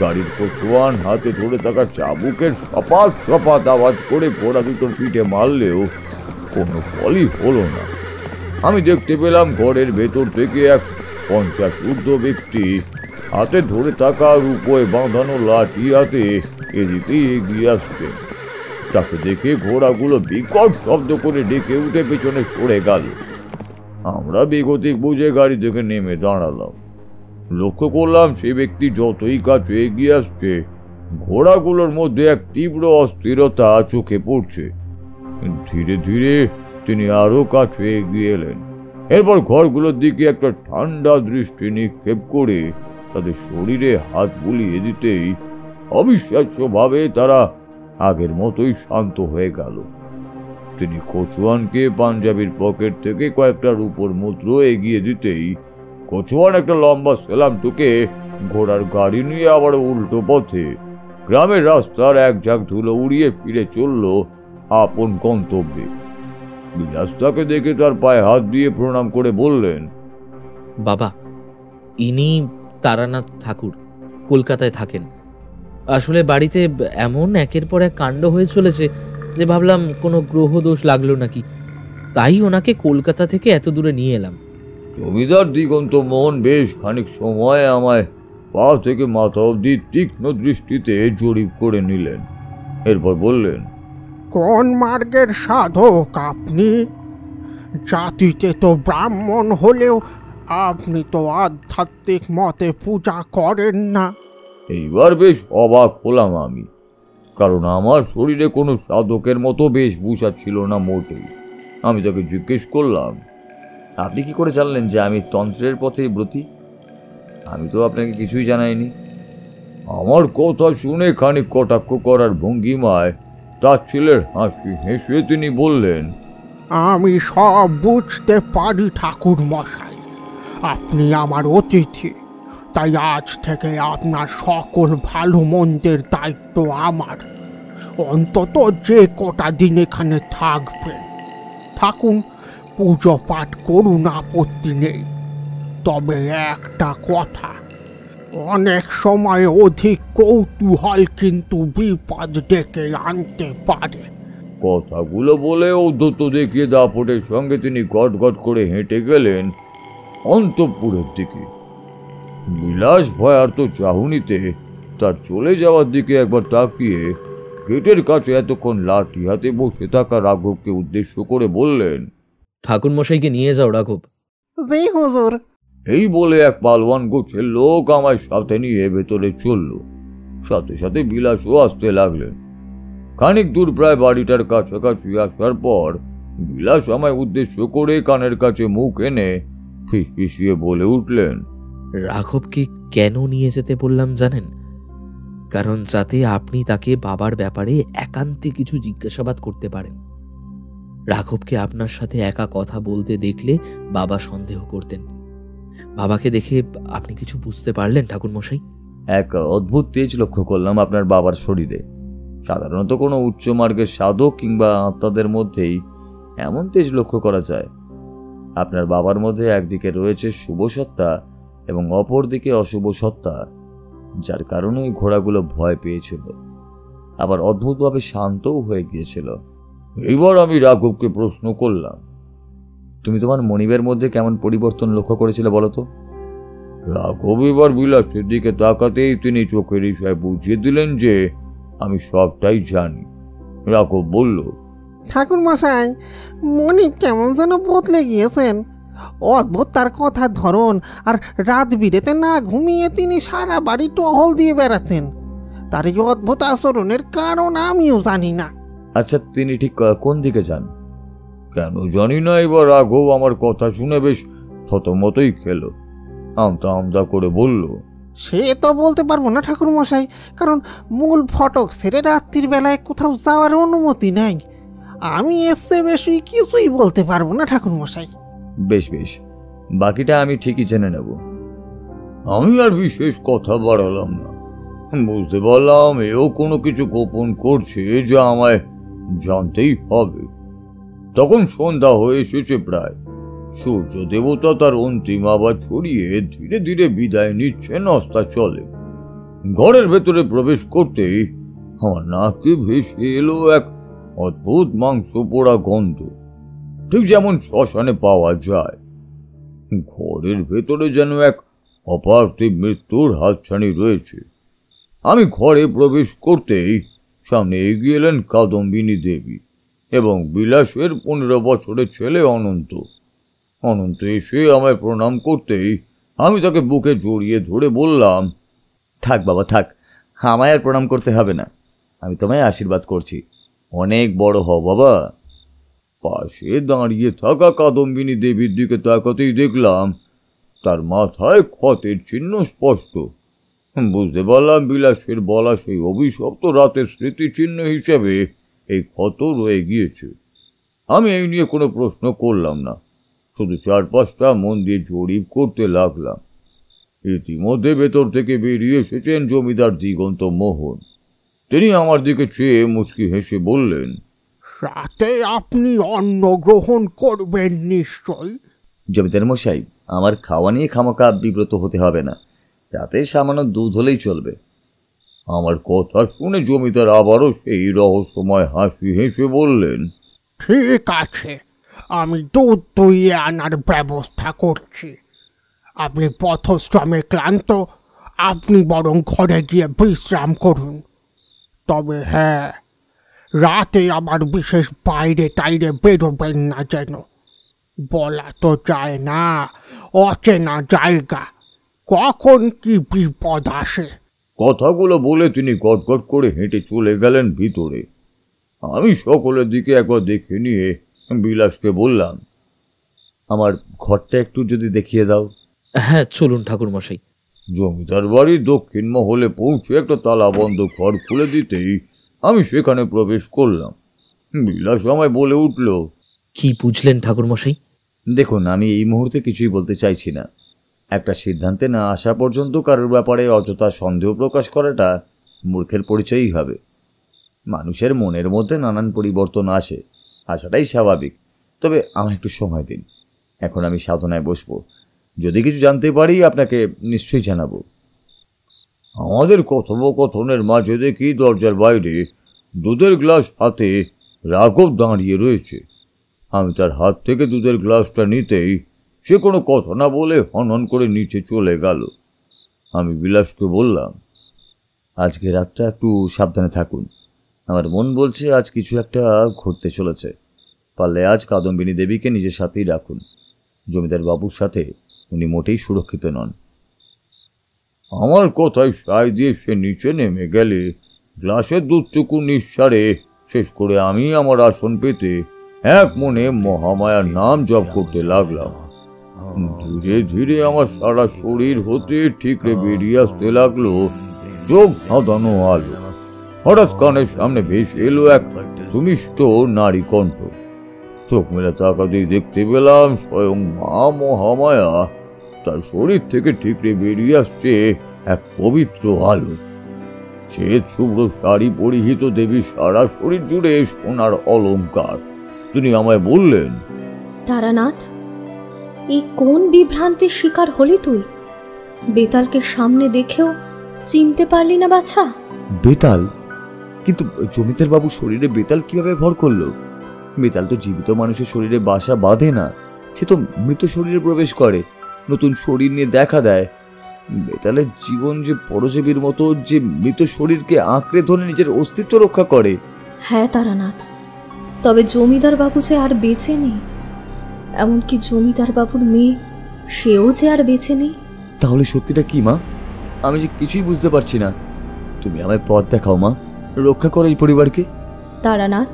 গাড়ির কোচওয়ান হাতে ধরে থাকা চাবুকের সপাত সপাত আওয়াজ করে ঘোড়া দুটোর পিঠে মারলেও কোনো ফলই হলো না। আমি দেখতে পেলাম ঘরের ভেতর থেকে এক 50 ঊর্ধ্ব ব্যক্তি হাতে ধরে থাকা রূপোয় বাঁধানো লাঠি হাতে এদিকে এগিয়ে আসছে। তাকে দেখে ঘোড়াগুলো বিকট শব্দ করে ডেকে উঠে পেছনে সরে গেল। আমরা বেগতিক বুঝে গাড়ি থেকে নেমে দাঁড়ালাম। লক্ষ্য করলাম সেই ব্যক্তি যতই কাছে এগিয়ে আসছে, ঘোড়াগুলোর মধ্যে এক তীব্র অস্থিরতা চোখে পড়ছে। ধীরে ধীরে তিনি আরো কাছে এগিয়ে এলেন। এরপর ঘরগুলোর দিকে একটা ঠান্ডা দৃষ্টি নিক্ষেপ করে তাদের শরীরে হাত বুলিয়ে দিতেই অবিশ্বাস্যভাবে তারা আগের মতোই শান্ত হয়ে গেল। তিনি কচুয়ানকে পাঞ্জাবির পকেট থেকে কয়েকটা রূপোর মুদ্র এগিয়ে দিতেই কচুয়ান একটা লম্বা সেলাম টুকে ঘোড়ার গাড়ি নিয়ে আবার উল্টো পথে গ্রামের রাস্তার এক ঝাঁক ধুলো উড়িয়ে ফিরে চলল আপন গন্তব্যে। বিলাস তাকে দেখে তার পায়ে হাত দিয়ে প্রণাম করে বললেন, বাবা, ইনি তারানাথ ঠাকুর, কলকাতায় থাকেন। আসলে বাড়িতে এমন একের পর এক কাণ্ড হয়ে চলেছে যে ভাবলাম কোনো গ্রহ দোষ লাগলো নাকি, তাই ওনাকে কলকাতা থেকে এত দূরে নিয়ে এলাম। জমিদার দিগন্ত মোহন বেশ খানিক সময় আমায় পা থেকে মাথা অবধি তীক্ষ্ণ দৃষ্টিতে জরিপ করে নিলেন। এরপর বললেন, কোন মার্গের সাধক আপনি? জাতিতে তো ব্রাহ্মণ হলেও আপনি তো আধ্যাত্মিক মতে পূজা করেন না। এইবার বেশ অবাক হলাম আমি, কারণ আমার শরীরে কোনো সাধকের মতো বেশভূষা ছিল না মোটেই। আমি তাকে জিজ্ঞেস করলাম, আপনি কি করে জানলেন যে আমি তন্ত্রের পথে ব্রতী? আমি তো আপনাকে কিছুই জানাইনি। আমার কথা শুনে খানিক কটাক্ষ করার ভঙ্গিমায় তার ছেলের হাসি হেসে তিনি বললেন, আমি সব বুঝতে পারি ঠাকুর মশাই, আপনি আমার অতিথি, তাই আজ থেকে আপনার সকল ভালো মন্দের দায়িত্ব আমার। অন্তত যে কটা দিন এখানে থাকবেন থাকুন, পুজো পাঠ করুন, আপত্তি নেই। তবে একটা কথা, অনেক সময় অধিক কৌতূহল কিন্তু বিপদ ডেকে আনতে পারে। কথাগুলো বলে ঔদ্ধত্য দেখিয়ে দাপটের সঙ্গে তিনি গটগট করে হেঁটে গেলেন অন্তঃপুরের দিকে। বিলাস ভয়ার্ত চাহনিতে তার চলে যাওয়ার দিকে একবার তাকিয়ে গেটের কাছে এতক্ষণ লাঠি হাতে বসে থাকা রাঘবকে উদ্দেশ্য করে বললেন, ঠাকুর মশাইকে নিয়ে যাও রাঘব। জি হুজুর। এই বলে এক পালওয়ান গোছের লোক আমায় সাথে নিয়ে ভেতরে চলল। সাথে সাথে বিলাসও আসতে লাগলেন। খানিক দূর প্রায় বাড়িটার কাছাকাছি আসার পর বিলাস আমায় উদ্দেশ্য করে কানের কাছে মুখ এনে ফিসফিসিয়ে বলে উঠলেন, রাঘবকে কেন নিয়ে যেতে বললাম জানেন? কারণ যাতে আপনি তাকে বাবার ব্যাপারে একান্তে কিছু জিজ্ঞাসাবাদ করতে পারেন। রাঘবকে আপনার সাথে একা কথা বলতে দেখলে বাবা সন্দেহ করতেন। বাবাকে দেখে আপনি কিছু বুঝতে পারলেন ঠাকুর মশাই? এক অদ্ভুত তেজ লক্ষ্য করলাম আপনার বাবার শরীরে। সাধারণত কোনো উচ্চ মার্গের সাধক কিংবা আত্মাদের মধ্যেই এমন তেজ লক্ষ্য করা যায়। আপনার বাবার মধ্যে একদিকে রয়েছে শুভ সত্তা এবং অপর দিকে অশুভ সত্তা, যার কারণে ঘোড়াগুলো ভয় পেয়েছিল, আবার অদ্ভুতভাবে শান্তও হয়ে গিয়েছিল। এইবার আমি রাঘবকে প্রশ্ন করলাম, তুমি তোমার মনিবের মধ্যে কেমন পরিবর্তন লক্ষ্য করেছিলে বলো তো? রাঘব এবার বিলাসের দিকে তাকাতেই তিনি চোখের ইশারায় বুঝিয়ে দিলেন যে আমি সবটাই জানি। রাঘব বলল, ঠাকুর মশাই, মনিব কেমন যেন বদলে গিয়েছেন। অদ্ভুত তার কথার ধরন, আর রাত বিরেতে না ঘুমিয়ে তিনি সারা বাড়ি টহল দিয়ে বেড়াতেন। তার এই অদ্ভুত আচরণের কারণ আমিও জানি না। আচ্ছা, তিনি ঠিক কোন দিকে যান? কেন জানি না। এবার রাঘব আমার কথা শুনে বেশ থতমতই খেল। আমতা আমতা করে বলল, সে তো বলতে পারবো না ঠাকুর মশাই, কারণ মূল ফটক ছেড়ে রাত্রির বেলায় কোথাও যাওয়ার অনুমতি নাই। আমি এসে বেশি কিছুই বলতে পারবো না ঠাকুর মশাই। বেশ বেশ, বাকিটা আমি ঠিকই জেনে নেব। আমি আর বিশেষ কথা বাড়ালাম না। বুঝতে পারলাম এও কোনো কিছু গোপন করছে যা আমায় জানতেই হবে। তখন সন্ধ্যা হয়ে এসেছে প্রায়। সূর্য দেবতা তার অন্তিম আবার ছড়িয়ে ধীরে ধীরে বিদায় নিচ্ছেন অস্তাচলে। ঘরের ভেতরে প্রবেশ করতেই আমার নাকে ভেসে এলো এক অদ্ভুত মাংস পোড়া গন্ধ, ঠিক যেমন শ্মশানে পাওয়া যায়। ঘরের ভেতরে যেন এক অপার্থিব মৃত্যুর হাতছানি রয়েছে। আমি ঘরে প্রবেশ করতেই সামনে এগিয়ে এলেন কাদম্বিনী দেবী এবং বিলাসের 15 বছরের ছেলে অনন্ত। অনন্ত এসে আমায় প্রণাম করতেই আমি তাকে বুকে জড়িয়ে ধরে বললাম, থাক বাবা থাক, আমায় আর প্রণাম করতে হবে না। আমি তোমায় আশীর্বাদ করছি, অনেক বড় হও বাবা। পাশে দাঁড়িয়ে থাকা কাদম্বিনী দেবীর দিকে তাকাতেই দেখলাম তার মাথায় ক্ষতের চিহ্ন স্পষ্ট। বুঝতে পারলাম বিলাসের বলা সেই অভিশপ্ত রাতের স্মৃতিচিহ্ন হিসেবে এই ক্ষত রয়ে গিয়েছে। আমি এই নিয়ে কোনো প্রশ্ন করলাম না, শুধু চারপাশটা মন দিয়ে জরিপ করতে লাগলাম। ইতিমধ্যে ভেতর থেকে বেরিয়ে এসেছেন জমিদার দিগন্ত মোহন। তিনি আমার দিকে চেয়ে মুচকি হেসে বললেন, রাতে আপনি অন্ন গ্রহণ করবেন নিশ্চয়? জমিদার মশাই, আমার খাওয়া নিয়ে খামোকা বিব্রত হতে হবে না, রাতে সামান্য দুধ হলেই চলবে। আমার কথা শুনে জমিদার আবারও সেই রহস্যময় হাসি হেসে বললেন, ঠিক আছে, আমি দুধ দুইয়ে আনার ব্যবস্থা করছি। আপনি পথশ্রমে ক্লান্ত, আপনি বরং ঘরে গিয়ে বিশ্রাম করুন। তবে হ্যাঁ, রাতে আবার বিশেষ বাইরে টাইরে বেরোবেন না যেন। বলা তো যায় না, অচেনা জায়গা, কখন কি বিপদ আসে। কথাগুলো বলে তিনি গটগট করে হেঁটে চলে গেলেন ভিতরে। আমি সকলের দিকে একবার দেখে নিয়ে বিলাসকে বললাম, আমার ঘরটা একটু যদি দেখিয়ে দাও। হ্যাঁ, চলুন ঠাকুরমশাই। জমিদার বাড়ির দক্ষিণ মহলে পৌঁছে একটা তালাবন্ধ ঘর খুলে দিতেই আমি সেখানে প্রবেশ করলাম। বিলাস আমায় বলে উঠল, কি বুঝলেন ঠাকুরমশাই? দেখুন, আমি এই মুহূর্তে কিছুই বলতে চাইছি না। একটা সিদ্ধান্তে না আসা পর্যন্ত কারোর ব্যাপারে অযথা সন্দেহ প্রকাশ করাটা মূর্খের পরিচয়ই হবে। মানুষের মনের মধ্যে নানান পরিবর্তন আসে, আসাটাই স্বাভাবিক। তবে আমার একটু সময় দিন, এখন আমি সাধনায় বসবো। যদি কিছু জানতে পারি আপনাকে নিশ্চয়ই জানাবো। আমাদের কথোপকথনের মাঝে দেখি দরজার বাইরে দুধের গ্লাস হাতে রাঘব দাঁড়িয়ে রয়েছে। আমি তার হাত থেকে দুধের গ্লাসটা নিতেই সে কোনো কথা না বলে হনহন করে নিচে চলে গেল। আমি বিলাসকে বললাম, আজকে রাতটা একটু সাবধানে থাকুন। আমার মন বলছে আজ কিছু একটা ঘটতে চলেছে। পারলে আজ কাদম্বিনী দেবীকে নিজের সাথেই রাখুন। জমিদার বাবুর সাথে উনি মোটেই সুরক্ষিত নন। আমার কথায় সায় দিয়ে সে নিচে নেমে গেলে গ্লাসের দুধটুকু নিঃসারে শেষ করে আমি আমার আসন পেতে এক মনে মহামায়ার নাম জপ করতে লাগলাম। ধীরে ধীরে আমার সারা শরীর হতে ঠিকরে বেরিয়ে আসতে লাগলো চোখ ধাঁধানো আলো। হঠাৎ কানের সামনে ভেসে এলো এক সুমিষ্ট নারী কণ্ঠ। চোখ মেলে তাকাতেই দেখতে পেলাম স্বয়ং মা মহামায়া। তার শরীর থেকে ঠিকরে বেরিয়ে আসছে এক পবিত্র আলো। শ্বেত শুভ্র শাড়ি পরিহিত দেবী সারা শরীর জুড়ে সোনার অলংকার। তিনি আমায় বললেন, তারানাথ, এই কোন বিভ্রান্তির শিকার হলি তুই? বেতালকে সামনে দেখেও চিনতে পারলি না বাছা? বেতাল? কিন্তু জমিদার বাবু শরীরে বেতাল কিভাবে ভর করলো? বেতাল তো জীবিত মানুষের শরীরে বাসা বাঁধে না, সে তো মৃত শরীরে প্রবেশ করে, নতুন শরীর নিয়ে দেখা দেয়। বেতালের জীবন যে পরজীবীর মতো, যে মৃত শরীরকে আঁকড়ে ধরে নিজের অস্তিত্ব রক্ষা করে। হ্যাঁ তারানাথ, তবে জমিদার বাবু যে আর বেঁচে নেই, এমনকি জমিদার বাবুর মেয়ে, সেও যে আর বেঁচে নেই। তাহলে সত্যিটা কি মা? আমি যে কিছুই বুঝতে পারছি না। তুমি আমায় পথ দেখাও মা, রক্ষা করো এই পরিবারকে। তারানাথ,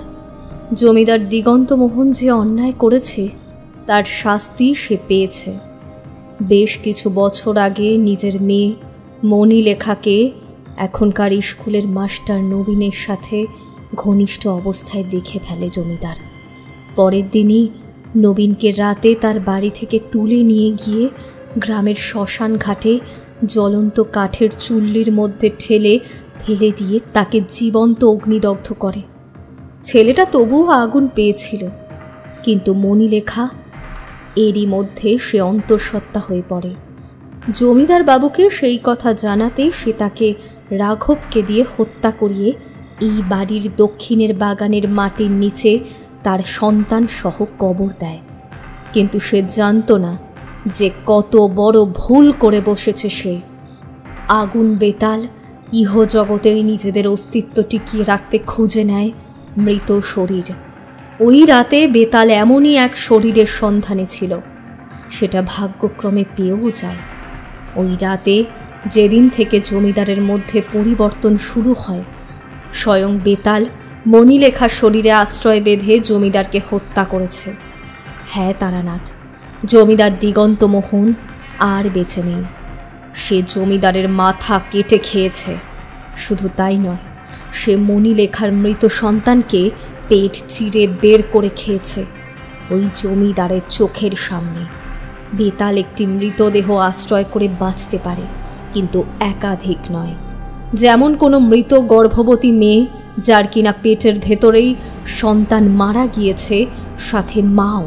জমিদার দিগন্ত মোহন যে অন্যায় করেছে তার শাস্তি সে পেয়েছে। বেশ কিছু বছর আগে নিজের মেয়ে মণিলেখাকে এখনকার স্কুলের মাস্টার নবীনের সাথে ঘনিষ্ঠ অবস্থায় দেখে ফেলে জমিদার। পরের দিনই নবীনকে রাতে তার বাড়ি থেকে তুলে নিয়ে গিয়ে গ্রামের শ্মশান ঘাটে জ্বলন্ত কাঠের চুল্লির মধ্যে ঠেলে ফেলে দিয়ে তাকে জীবন্ত অগ্নিদগ্ধ করে। ছেলেটা তবুও আগুন পেয়েছিল, কিন্তু মণিলেখা এরই মধ্যে সে অন্তঃসত্ত্বা হয়ে পড়ে। জমিদার বাবুকে সেই কথা জানাতে সে তাকে রাঘবকে দিয়ে হত্যা করিয়ে এই বাড়ির দক্ষিণের বাগানের মাটির নিচে তার সন্তান সহ কবর দেয়। কিন্তু সে জানত না যে কত বড় ভুল করে বসেছে সে। আগুন বেতাল ইহজগতেই নিজেদের অস্তিত্ব টিকিয়ে রাখতে খুঁজে নেয় মৃত শরীর। ওই রাতে বেতাল এমনই এক শরীরের সন্ধানে ছিল, সেটা ভাগ্যক্রমে পেয়েও যায়। ওই রাতে যেদিন থেকে জমিদারের মধ্যে পরিবর্তন শুরু হয়, স্বয়ং বেতাল মণিলেখার শরীরে আশ্রয় বেঁধে জমিদারকে হত্যা করেছে। হ্যাঁ তারানাথ, জমিদার দিগন্ত মোহন আর বেঁচে নেই। সে জমিদারের মাথা কেটে খেয়েছে। শুধু তাই নয়, সে মণিলেখার মৃত সন্তানকে পেট চিরে বের করে খেয়েছে ওই জমিদারের চোখের সামনে। বেতাল একটি মৃতদেহ আশ্রয় করে বাঁচতে পারে, কিন্তু একাধিক নয়। যেমন কোনো মৃত গর্ভবতী মেয়ে যার কিনা পেটের ভেতরেই সন্তান মারা গিয়েছে, সাথে মাও।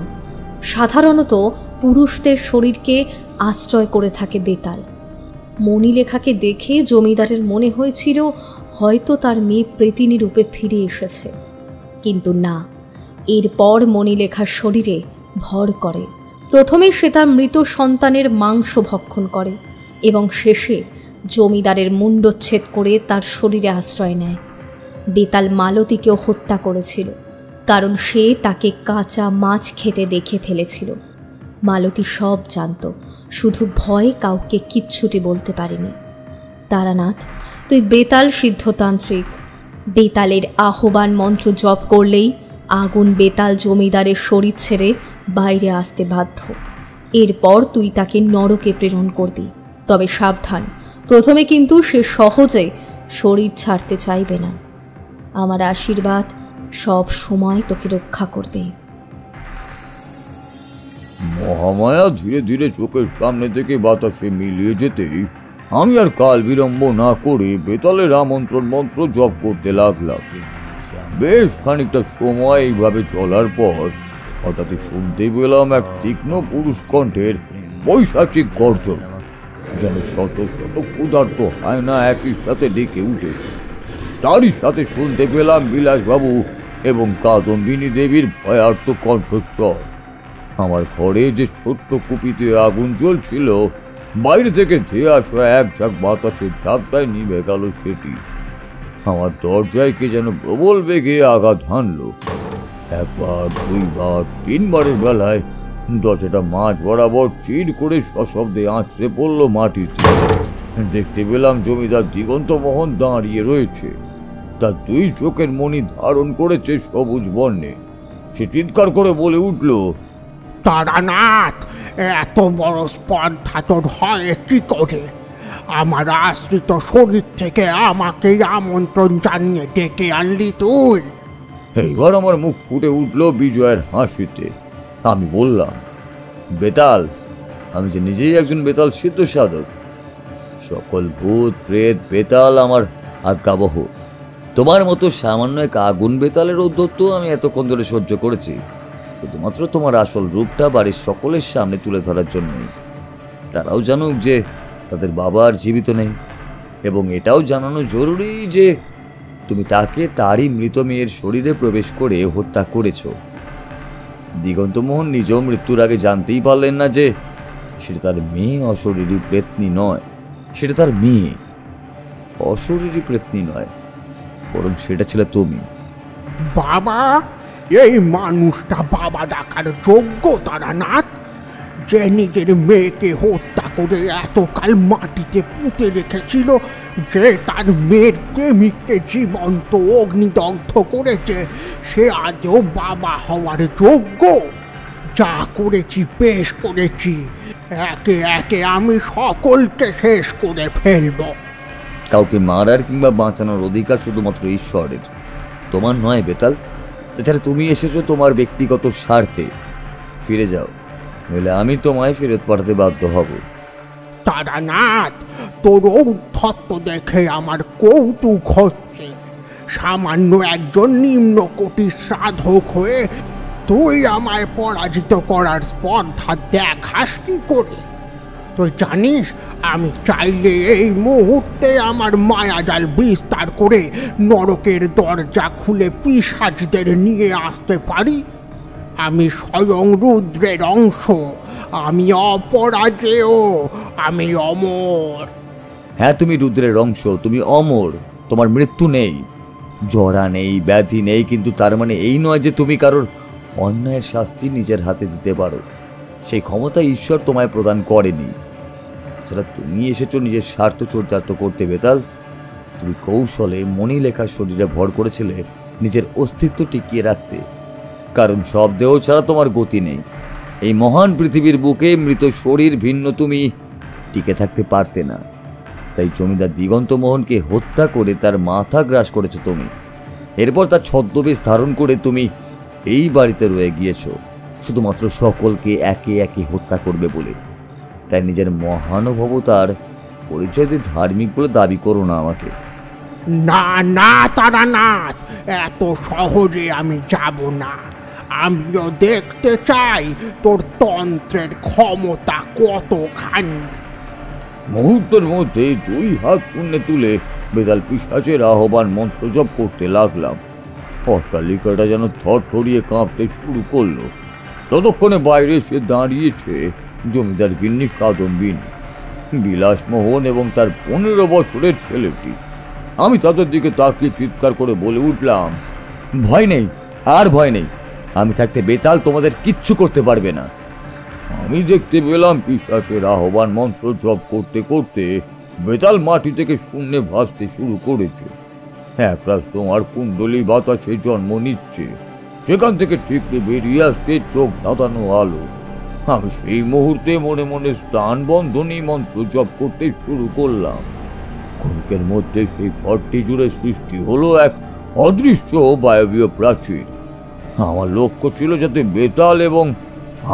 সাধারণত পুরুষদের শরীরকে আশ্রয় করে থাকে বেতাল। মণিলেখাকে দেখে জমিদারের মনে হয়েছিল হয়তো তার মেয়ে প্রেতিনী রূপে ফিরে এসেছে, কিন্তু না। এরপর মণিলেখার শরীরে ভর করে। প্রথমে সে তার মৃত সন্তানের মাংস ভক্ষণ করে এবং শেষে জমিদারের মুণ্ডচ্ছেদ করে তার শরীরে আশ্রয় নেয়। বেতাল মালতীকেও হত্যা করেছিল, কারণ সে তাকে কাঁচা মাছ খেতে দেখে ফেলেছিল। মালতী সব জানত, শুধু ভয়ে কাউকে কিচ্ছুটি বলতে পারেনি। তারানাথ, তুই বেতাল সিদ্ধতান্ত্রিক। বেতালের আহ্বান মন্ত্র জপ করলেই আগুন বেতাল জমিদারের শরীর ছেড়ে বাইরে আসতে বাধ্য। এরপর তুই তাকে নরকে প্রেরণ করবি। তবে সাবধান, প্রথমে কিন্তু সে সহজে শরীর ছাড়তে চাইবে না। আমার আশীর্বাদ সব সময় তোকে রক্ষা করবে। মহামায়া ধীরে ধীরে চোখের সামনে থেকে বাতাসে মিলিয়ে যেতেই আমি আর কাল বিলম্ব না করে বেতালের আমন্ত্রণ মন্ত্র জপ করতে লাগলাম। বেশ খানিকটা সময় এইভাবে চলার পর হঠাৎ শুনতে পেলাম এক তীক্ষ্ণ পুরুষ কণ্ঠের বৈশাখিক গর্জন, যেন শত শত ক্ষুধার্ত হায়না একই সাথে ডেকে উঠেছে। তারই সাথে শুনতে পেলাম বিলাসবাবু এবং কাদম্বিনী দেবীর ভয়ার্ত কণ্ঠস্বর। আমার ঘরে যে ছোট্ট কুপিতে আগুন জ্বলছিল, বাইরে থেকে ধেয়ে আসা এক ঝাঁক বাতাসের ঝাপটায় নিভে গেল সেটি। আমার দরজায় কে যেন প্রবল বেগে আঘাত হানল। একবার, দুইবার, তিনবারের বেলায় দরজাটা মাঝ বরাবর চির করে সশব্দে আঁচড়ে পড়ল মাটিতে। দেখতে পেলাম জমিদার দিগন্তমোহন দাঁড়িয়ে রয়েছে। তার দুই চোখের মণি ধারণ করেছে সবুজ বর্ণে। সে চিৎকার করে বলে উঠল, তারানাথ, এত বড় স্পর্ধা তোর হয় কি করে? আমার আশ্রিত শরীর থেকে আমাকে আমন্ত্রণ জানিয়ে ডেকে আনলি তুই? এইবার আমার মুখ ফুটে উঠল বিজয়ের হাসিতে। আমি বললাম, বেতাল, আমি যে নিজেই একজন বেতাল সিদ্ধ সাধক। সকল ভূত প্রেত বেতাল আমার আজ্ঞাবহ। তোমার মতো সামান্য এক আগুন বেতালের ঔদ্ধত্য আমি এতক্ষণ ধরে সহ্য করেছি, শুধুমাত্র তোমার আসল রূপটা বাড়ির সকলের সামনে তুলে ধরার জন্যই। তারাও জানুক যে তাদের বাবা আর জীবিত নেই, এবং এটাও জানানো জরুরি যে তুমি তাকে তারই মৃত মেয়ের শরীরে প্রবেশ করে হত্যা করেছ। দিগন্তমোহন নিজেও মৃত্যুর আগে জানতেই পারলেন না যে সেটা তার মেয়ে অশরীরী প্রেতনী নয়, সেটা তার মেয়ে। অশরীরী প্রেতনী নয়, বরং সেটা ছিল তুমি। বাবা? এই মানুষটা বাবা ডাকার যোগ্য তারানাথ? যে নিজের মেয়েকে হত্যা করে এতকাল মাটিতে পুঁতে রেখেছিল, যে তার মেয়ের প্রেমিককে জীবন্ত অগ্নিদগ্ধ করেছে, সে আজও বাবা হওয়ার যোগ্য? যা করেছি বেশ করেছি। একে একে আমি সকলকে শেষ করে ফেলব। কাউকে মারার কিংবা বাঁচানোর অধিকার শুধুমাত্র ঈশ্বরের, তোমার নয় বেতাল। তাছাড়া তুমি এসেছো তোমার ব্যক্তিগত স্বার্থে। ফিরে যাও, নইলে আমি তোমায় ফেরত পাঠাতে বাধ্য হব। তারানাথ, তোর ঔদ্ধত্য দেখে আমার কৌতুক হচ্ছে। সামান্য একজন নিম্নকোটির সাধক হয়ে তুই আমায় পরাজিত করার স্পর্ধা দেখাস কি করে? তুই জানিস আমি চাইলে এই মুহূর্তে আমার মায়াজাল বিস্তার করে নরকের দরজা খুলে পিশাচদের নিয়ে আসতে পারি। আমি স্বয়ং রুদ্রের অংশ, আমি অপরাজেয়, আমি অমর। হ্যাঁ, তুমি রুদ্রের অংশ, তুমি অমর। তোমার মৃত্যু নেই, জরা নেই, ব্যাধি নেই, কিন্তু তার মানে এই নয় যে তুমি কারোর অন্যায়ের শাস্তি নিজের হাতে দিতে পারো। সেই ক্ষমতা ঈশ্বর তোমায় প্রদান করেনি। তাছাড়া তুমি এসেছো নিজের স্বার্থ চরিতার্থ করতে বেতাল। তুমি কৌশলে মণিলেখার শরীরে ভর করেছিলে নিজের অস্তিত্ব টিকিয়ে রাখতে, কারণ সব দেহ ছাড়া তোমার গতি নেই। এই মহান পৃথিবীর বুকে মৃত শরীর ভিন্ন তুমি টিকে থাকতে পারতে না। তাই জমিদার দিগন্ত মোহনকে হত্যা করে তার মাথা গ্রাস করেছো তুমি। এরপর তার ছদ্মবেশ ধারণ করে তুমি এই বাড়িতে রয়ে গিয়েছো শুধুমাত্র সকলকে একে একে হত্যা করবে বলে। তাই নিজের মহানুভবতার পরিচয় দিয়ে ধার্মিক বলে দাবি করো না আমাকে। না না তারানাথ, এত সহজে আমি যাব না। আমিও দেখতে চাই তোর তন্ত্রের ক্ষমতা কতখানি। মুহূর্তের মধ্যে 2 হাত শূন্যে তুলে বেতাল পিশাচের আহ্বান মন্ত্র জপ করতে লাগলাম। অট্টালিকাটা যেন থরথরিয়ে কাঁপতে শুরু করলো। ততক্ষণে বাইরে এসে দাঁড়িয়েছে জমিদার গিন্নি কাদম্বিনী, বিলাসমোহন এবং তার 15 বছরের ছেলেটি। আমি তাদের দিকে তাকিয়ে চিৎকার করে বলে উঠলাম, ভয় নেই, আর ভয় নেই। আমি থাকতে বেতাল তোমাদের কিচ্ছু করতে পারবে না। আমি দেখতে পেলাম পিশাচের আহ্বান মন্ত্র জপ করতে করতে বেতাল মাটি থেকে শূন্যে ভাসতে শুরু করেছে। একরাশ তোমার কুণ্ডলী বাতাসে জন্ম নিচ্ছে, সেখান থেকে ঠিকরে বেরিয়ে আসছে চোখ ধাঁধানো আলো। আমি সেই মুহূর্তে মনে মনে স্থান বন্ধনী মন্ত্র জপ করতে শুরু করলাম। ক্ষণিকের মধ্যে সেই ঘরটি জুড়ে সৃষ্টি হলো এক অদৃশ্য বায়বীয় প্রাচীর। আমার লক্ষ্য ছিল যাতে বেতাল এবং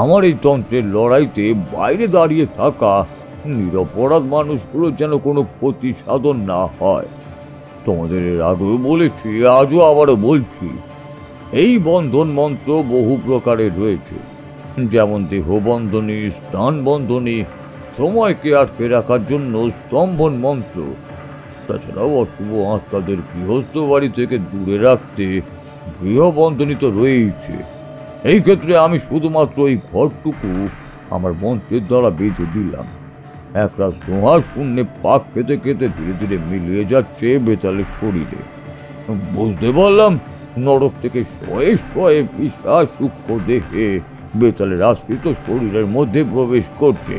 আমার এই তন্ত্রের লড়াইতে বাইরে দাঁড়িয়ে থাকা নিরপরাধ মানুষগুলো যেন কোনো ক্ষতি সাধন না হয়। তোমাদের এর আগেও বলেছি, আজও আবারও বলছি, এই বন্ধন মন্ত্র বহু প্রকারের রয়েছে, যেমন দেহ বন্ধনী, স্থান বন্ধনী, সময়কে আটকে রাখার জন্য স্তম্ভন মন্ত্র। তাছাড়াও অশুভ আত্মাদের গৃহস্থ বাড়ি থেকে দূরে রাখতে গৃহবন্ধনী তো রয়েছে। এই ক্ষেত্রে আমি শুধুমাত্র এই ঘরটুকু আমার মন্ত্রের দ্বারা বেঁধে দিলাম। একরাশ ধোঁয়া শূন্যে পাক খেতে খেতে ধীরে ধীরে মিলিয়ে যাচ্ছে বেতালের শরীরে। বুঝতে পারলাম নরক থেকে শয়ে শয়ে পিশাচ সূক্ষ্ম দেহে বেতালের আশ্রিত শরীরের মধ্যে প্রবেশ করছে।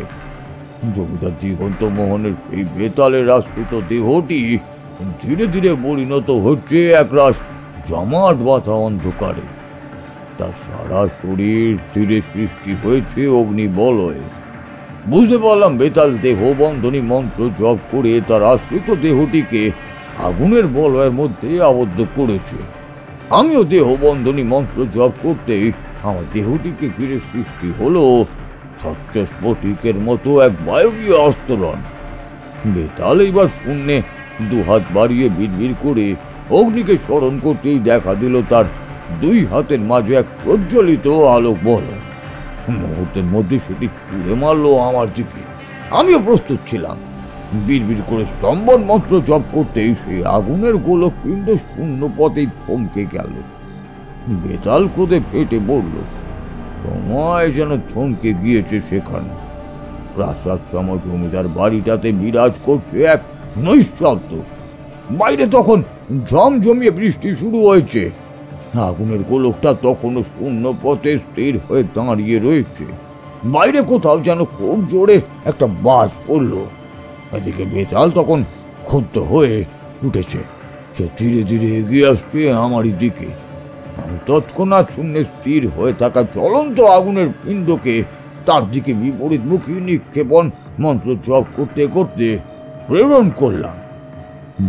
জমিদার দিগন্ত মোহনের সেই বেতালের আশ্রিত দেহটি ধীরে ধীরে পরিণত হচ্ছে একরাশ জমাট বাঁধা অন্ধকারে। তার সারা শরীর ধীরে সৃষ্টি হয়েছে অগ্নিবলয়ে। বুঝতে পারলাম বেতাল দেহ বন্ধনী মন্ত্র জপ করে তার আশ্রিত দেহটিকে আগুনের বলয়ের মধ্যে আবদ্ধ করেছে। আমিও দেহ বন্ধনী মন্ত্র জপ করতেই আমার দেহটিকে ঘিরে সৃষ্টি হলো স্বচ্ছ স্ফটিকের মতো এক বায়বীয় আস্তরণ। বেতাল এবার শূন্যে 2 হাত বাড়িয়ে বিড়বিড় করে অগ্নিকে স্মরণ করতেই দেখা দিল তার 2 হাতের মাঝে এক প্রজ্বলিত আলোক বলয়। মুহূর্তের মধ্যে সেটি ছুঁড়ে মারলো আমার দিকে। আমিও প্রস্তুত ছিলাম। বিড়বিড় করে স্তম্ভন মন্ত্র জপ করতেই সেই আগুনের গোলক পিণ্ড শূন্য পথেই থমকে গেল। বেতাল ক্রোধে ফেটে পড়ল। সময় যেন থমকে গিয়েছে সেখানে। প্রাসাদ সম জমিদার বাড়িটাতে বিরাজ করছে এক নৈঃশব্দ। বাইরে তখন ঝমঝমিয়ে বৃষ্টি শুরু হয়েছে। আগুনের গোলকটা তখনও শূন্য পথে স্থির হয়ে দাঁড়িয়ে রয়েছে। বাইরে কোথাও যেন খুব জোরে একটা বাজ পড়ল। এদিকে বেতাল তখন ক্ষুব্ধ হয়ে উঠেছে। সে ধীরে ধীরে এগিয়ে আসছে আমারই দিকে। আমি তৎক্ষণাৎ শূন্যে স্থির হয়ে থাকা জ্বলন্ত আগুনের পিণ্ডকে তার দিকে বিপরীতমুখী নিক্ষেপণ মন্ত্র জপ করতে করতে প্রেরণ করলাম।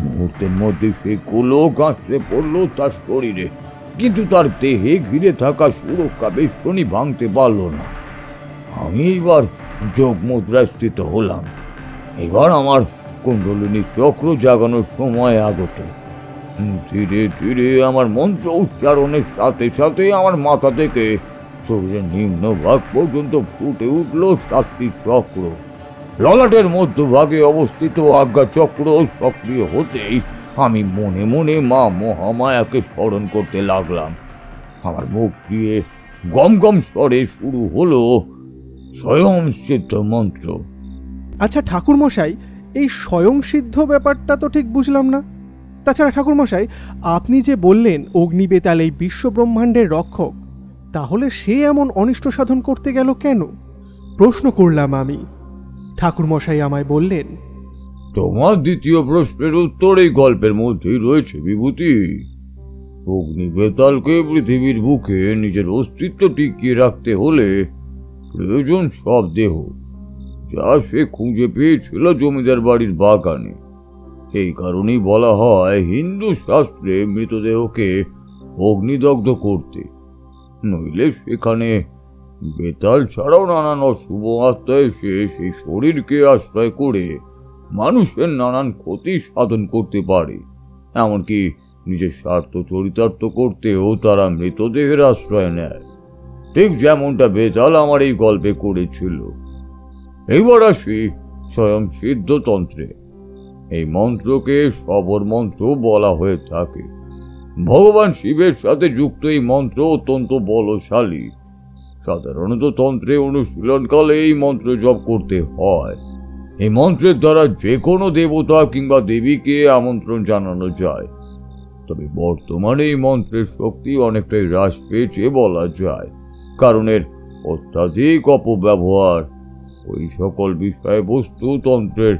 মুহূর্তের মধ্যে সে গোলক আঁচড়ে পড়ল তার শরীরে, কিন্তু তার দেহে ঘিরে থাকা সুরক্ষা বেষ্টনী ভাঙতে পারল না। আমি এবার যোগ মুদ্রায় স্থিত হলাম। এবার আমার কুণ্ডলিনী চক্র জাগানোর সময় আগত। ধীরে ধীরে আমার মন্ত্র উচ্চারণের সাথে সাথে আমার মাথা থেকে শরীরের নিম্নভাগ পর্যন্ত ফুটে উঠল 7টি চক্র। ললাটের মধ্যভাগে অবস্থিত আজ্ঞা চক্র সক্রিয় হতেই আমি মনে মনে মা মহামায়াকে স্মরণ করতে লাগলাম। আমার মুখ দিয়ে গম গম স্বরে শুরু হলো স্বয়ং সিদ্ধ মন্ত্র। আচ্ছা ঠাকুরমশাই, এই স্বয়ংসিদ্ধ ব্যাপারটা তো ঠিক বুঝলাম না। তাছাড়া ঠাকুরমশাই, আপনি যে বললেন অগ্নিবেতাল এই বিশ্বব্রহ্মাণ্ডের রক্ষক, তাহলে সে এমন অনিষ্ট সাধন করতে গেল কেন? প্রশ্ন করলাম আমি। ঠাকুরমশাই আমায় বললেন, তোমার দ্বিতীয় প্রশ্নের উত্তর এই গল্পের মধ্যেই রয়েছে বিভূতি। অগ্নিবেতালকে পৃথিবীর বুকে নিজের অস্তিত্ব টিকিয়ে রাখতে হলে প্রয়োজন সব দেহ, যা সে খুঁজে পেয়েছিল জমিদার বাড়ির বাগানে। এই কারণেই বলা হয় হিন্দু শাস্ত্রে মৃতদেহকে অগ্নিদগ্ধ করতে, নইলে সেখানে বেতাল ছাড়াও নানান অশুভ আত্মা এসে সেই শরীরকে আশ্রয় করে মানুষের নানান ক্ষতি সাধন করতে পারে। এমনকি নিজের স্বার্থ চরিতার্থ করতেও তারা মৃতদেহের আশ্রয় নেয়, ঠিক যেমনটা বেতাল আমার এই গল্পে করেছিল। এইবার আসি স্বয়ং সিদ্ধতন্ত্রে। এই মন্ত্রকে শবর মন্ত্র বলা হয়ে থাকে। ভগবান শিবের সাথে যুক্ত এই মন্ত্র অত্যন্ত বলশালী। সাধারণত তন্ত্রে অনুশীলনকালে এই মন্ত্র জপ করতে হয়। এই মন্ত্রের দ্বারা যে কোনো দেবতা কিংবা দেবীকে আমন্ত্রণ জানানো যায়। তবে বর্তমানে এই মন্ত্রের শক্তি অনেকটাই হ্রাস পেয়েছে বলা যায়, কারণ এর অত্যাধিক অপব্যবহার। ওই সকল বিষয়বস্তু তন্ত্রের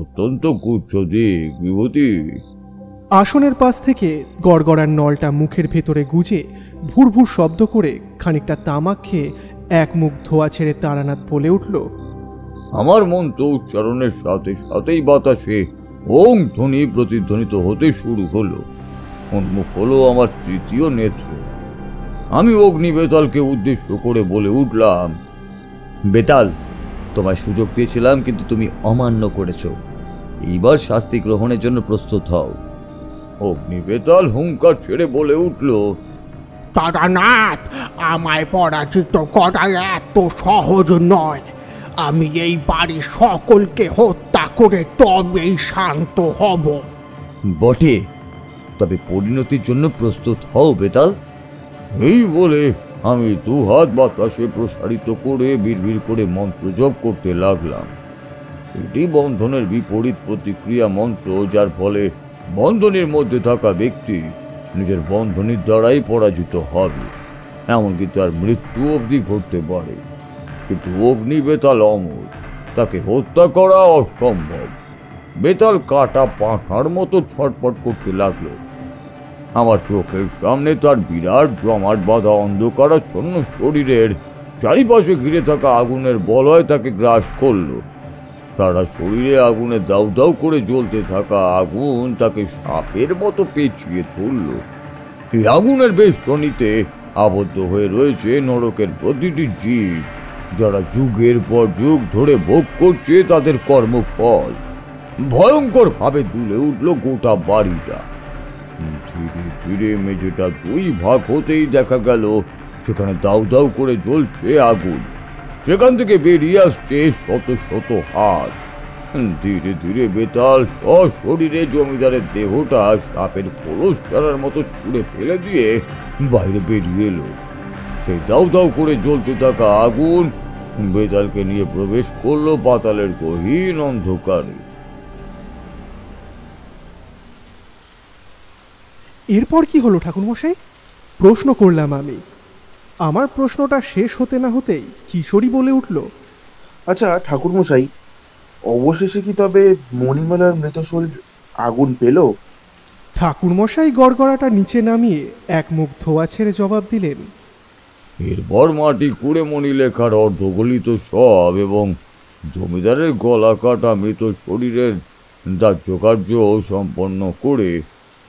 অত্যন্ত গুচ্ছ দিক। বিভূতি, আসনের পাশ থেকে গড়গড়ার নলটা মুখের ভেতরে গুজে ভুর ভুর শব্দ করে খানিকটা তামাক খেয়ে এক মুখ ধোয়া ছেড়ে তারানাথ বলে উঠল, আমার মন্ত্র উচ্চারণের সাথে সাথেই বাতাসে ওং ধ্বনি প্রতিধ্বনিত হতে শুরু হলো। উন্মুখ হলো আমার তৃতীয় নেত্র। আমি অগ্নি বেতালকে উদ্দেশ্য করে বলে উঠলাম, বেতাল, তোমায় সুযোগ দিয়েছিলাম কিন্তু তুমি অমান্য করেছ। এইবার শাস্তি গ্রহণের জন্য প্রস্তুত হও। অগ্নি বেতাল হুঙ্কার ছেড়ে বলে উঠল, তারানাথ, আমায় পরাজিত করা এত সহজ নয়। আমি এই বাড়ির সকলকে হত্যা করে তবেই শান্ত হব। বটে, তবে পরিণতির জন্য প্রস্তুত হও বেতাল। এই বলে আমি দু হাত বাতাসে প্রসারিত করে বিড়বিড় করে মন্ত্র জপ করতে লাগলাম। এটি বন্ধনের বিপরীত প্রতিক্রিয়া মন্ত্র, যার ফলে বন্ধনের মধ্যে থাকা ব্যক্তি নিজের বন্ধনের দ্বারাই পরাজিত হবে, এমনকি তার মৃত্যু অবধি ঘটতে পারে। কিন্তু অগ্নি বেতাল অমর, তাকে হত্যা করা অসম্ভব। বেতাল কাটা পাঁঠার মতো ছটফট করতে লাগলো। আমার চোখের সামনে তার বিরাট জমাট বাঁধা অন্ধকারাচ্ছন্ন শরীরের চারিপাশে ঘিরে থাকা আগুনের বলয় তাকে গ্রাস করলো। সারা শরীরে আগুনে দাউ দাউ করে জ্বলতে থাকা আগুন তাকে সাপের মতো পেঁচিয়ে তুলল। এই আগুনের বেষ্টনীতে আবদ্ধ হয়ে রয়েছে নরকের প্রতিটি জীব, যারা যুগের পর যুগ ধরে ভোগ করছে তাদের কর্মফল। ভয়ঙ্কর ভাবে দুলে উঠল গোটা বাড়িটা। ধীরে ধীরে মেঝেটা দুই ভাগ হতেই দেখা গেল সেখানে দাউ দাউ করে জ্বলছে আগুন। সেখান থেকে বেরিয়ে আসছে শত শত হাত। ধীরে ধীরে বেতাল সশরীরে জমিদারের দেহটা সাপের খোলস ছাড়ার মতো ছুঁড়ে ফেলে দিয়ে বাইরে বেরিয়ে এলো। সেই দাউ দাউ করে জ্বলতে থাকা আগুন বেতালকে নিয়ে প্রবেশ করলো পাতালের গহীন অন্ধকারে। এরপর কি হলো ঠাকুরমশাই? প্রশ্ন করলাম আমি। আমার প্রশ্নটা শেষ হতে না হতেই কিশোরী বলে উঠল, আচ্ছা ঠাকুরমশাই, অবশেষে কি তবে মণিমালার মৃত শরীর আগুন পেল? ঠাকুরমশাই গড়গড়াটা নিচে নামিয়ে এক মুখ ধোয়া ছেড়ে জবাব দিলেন, এরপর মাটি খুঁড়ে মণিলেখার অর্ধগলিত সব এবং জমিদারের গলা কাটা মৃত শরীরের দাহ্য কার্য সম্পন্ন করে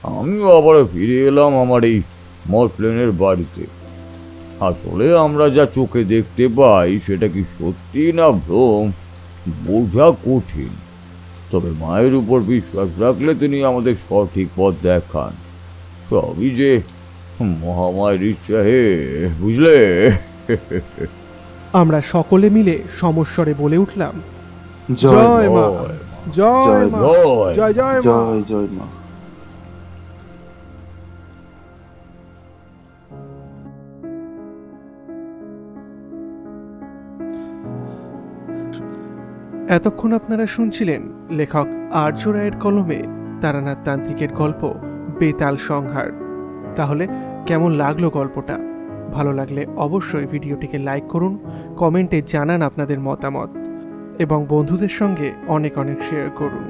আমিও আবার ফিরে এলাম আমার এই মসলেনের বাড়িতে। আসলে আমরা যা চোখে দেখতে পাই সেটা কি সত্যি না ভ্রম বোঝা কঠিন। তবে মায়ের উপর বিশ্বাস রাখলে তিনি আমাদের সঠিক পথ দেখান। সবই যে মহামায়ের ইচ্ছা, হে বুঝলে। আমরা সকলে মিলে সমস্বরে বলে উঠলাম, জয় মা, জয় মা, জয় জয় জয় মা। জয় জয় মা। এতক্ষণ আপনারা শুনছিলেন লেখক আর্য রায়ের কলমে তারানাথ তান্ত্রিকের গল্প বেতাল সংহার। তাহলে কেমন লাগলো গল্পটা? ভালো লাগলে অবশ্যই ভিডিওটিকে লাইক করুন, কমেন্টে জানান আপনাদের মতামত এবং বন্ধুদের সঙ্গে অনেক অনেক শেয়ার করুন।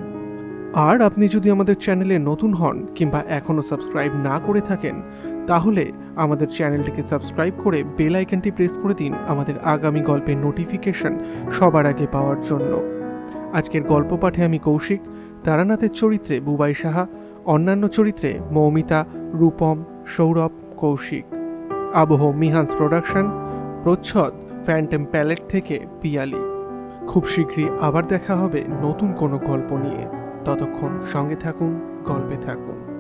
আর আপনি যদি আমাদের চ্যানেলে নতুন হন কিংবা এখনও সাবস্ক্রাইব না করে থাকেন, তাহলে আমাদের চ্যানেলটিকে সাবস্ক্রাইব করে বেল আইকনটি প্রেস করে দিন আমাদের আগামী গল্পের নোটিফিকেশন সবার আগে পাওয়ার জন্য। আজকের গল্প পাঠে আমি কৌশিক, তারানাথের চরিত্রে বুবাই সাহা, অন্যান্য চরিত্রে মৌমিতা, রূপম, সৌরভ, কৌশিক। আবহ মিহান্স প্রোডাকশন, প্রচ্ছদ ফ্যান্টম প্যালেট থেকে পিয়ালি। খুব শীঘ্রই আবার দেখা হবে নতুন কোনো গল্প নিয়ে। ততক্ষণ সঙ্গে থাকুন, গল্পে থাকুন।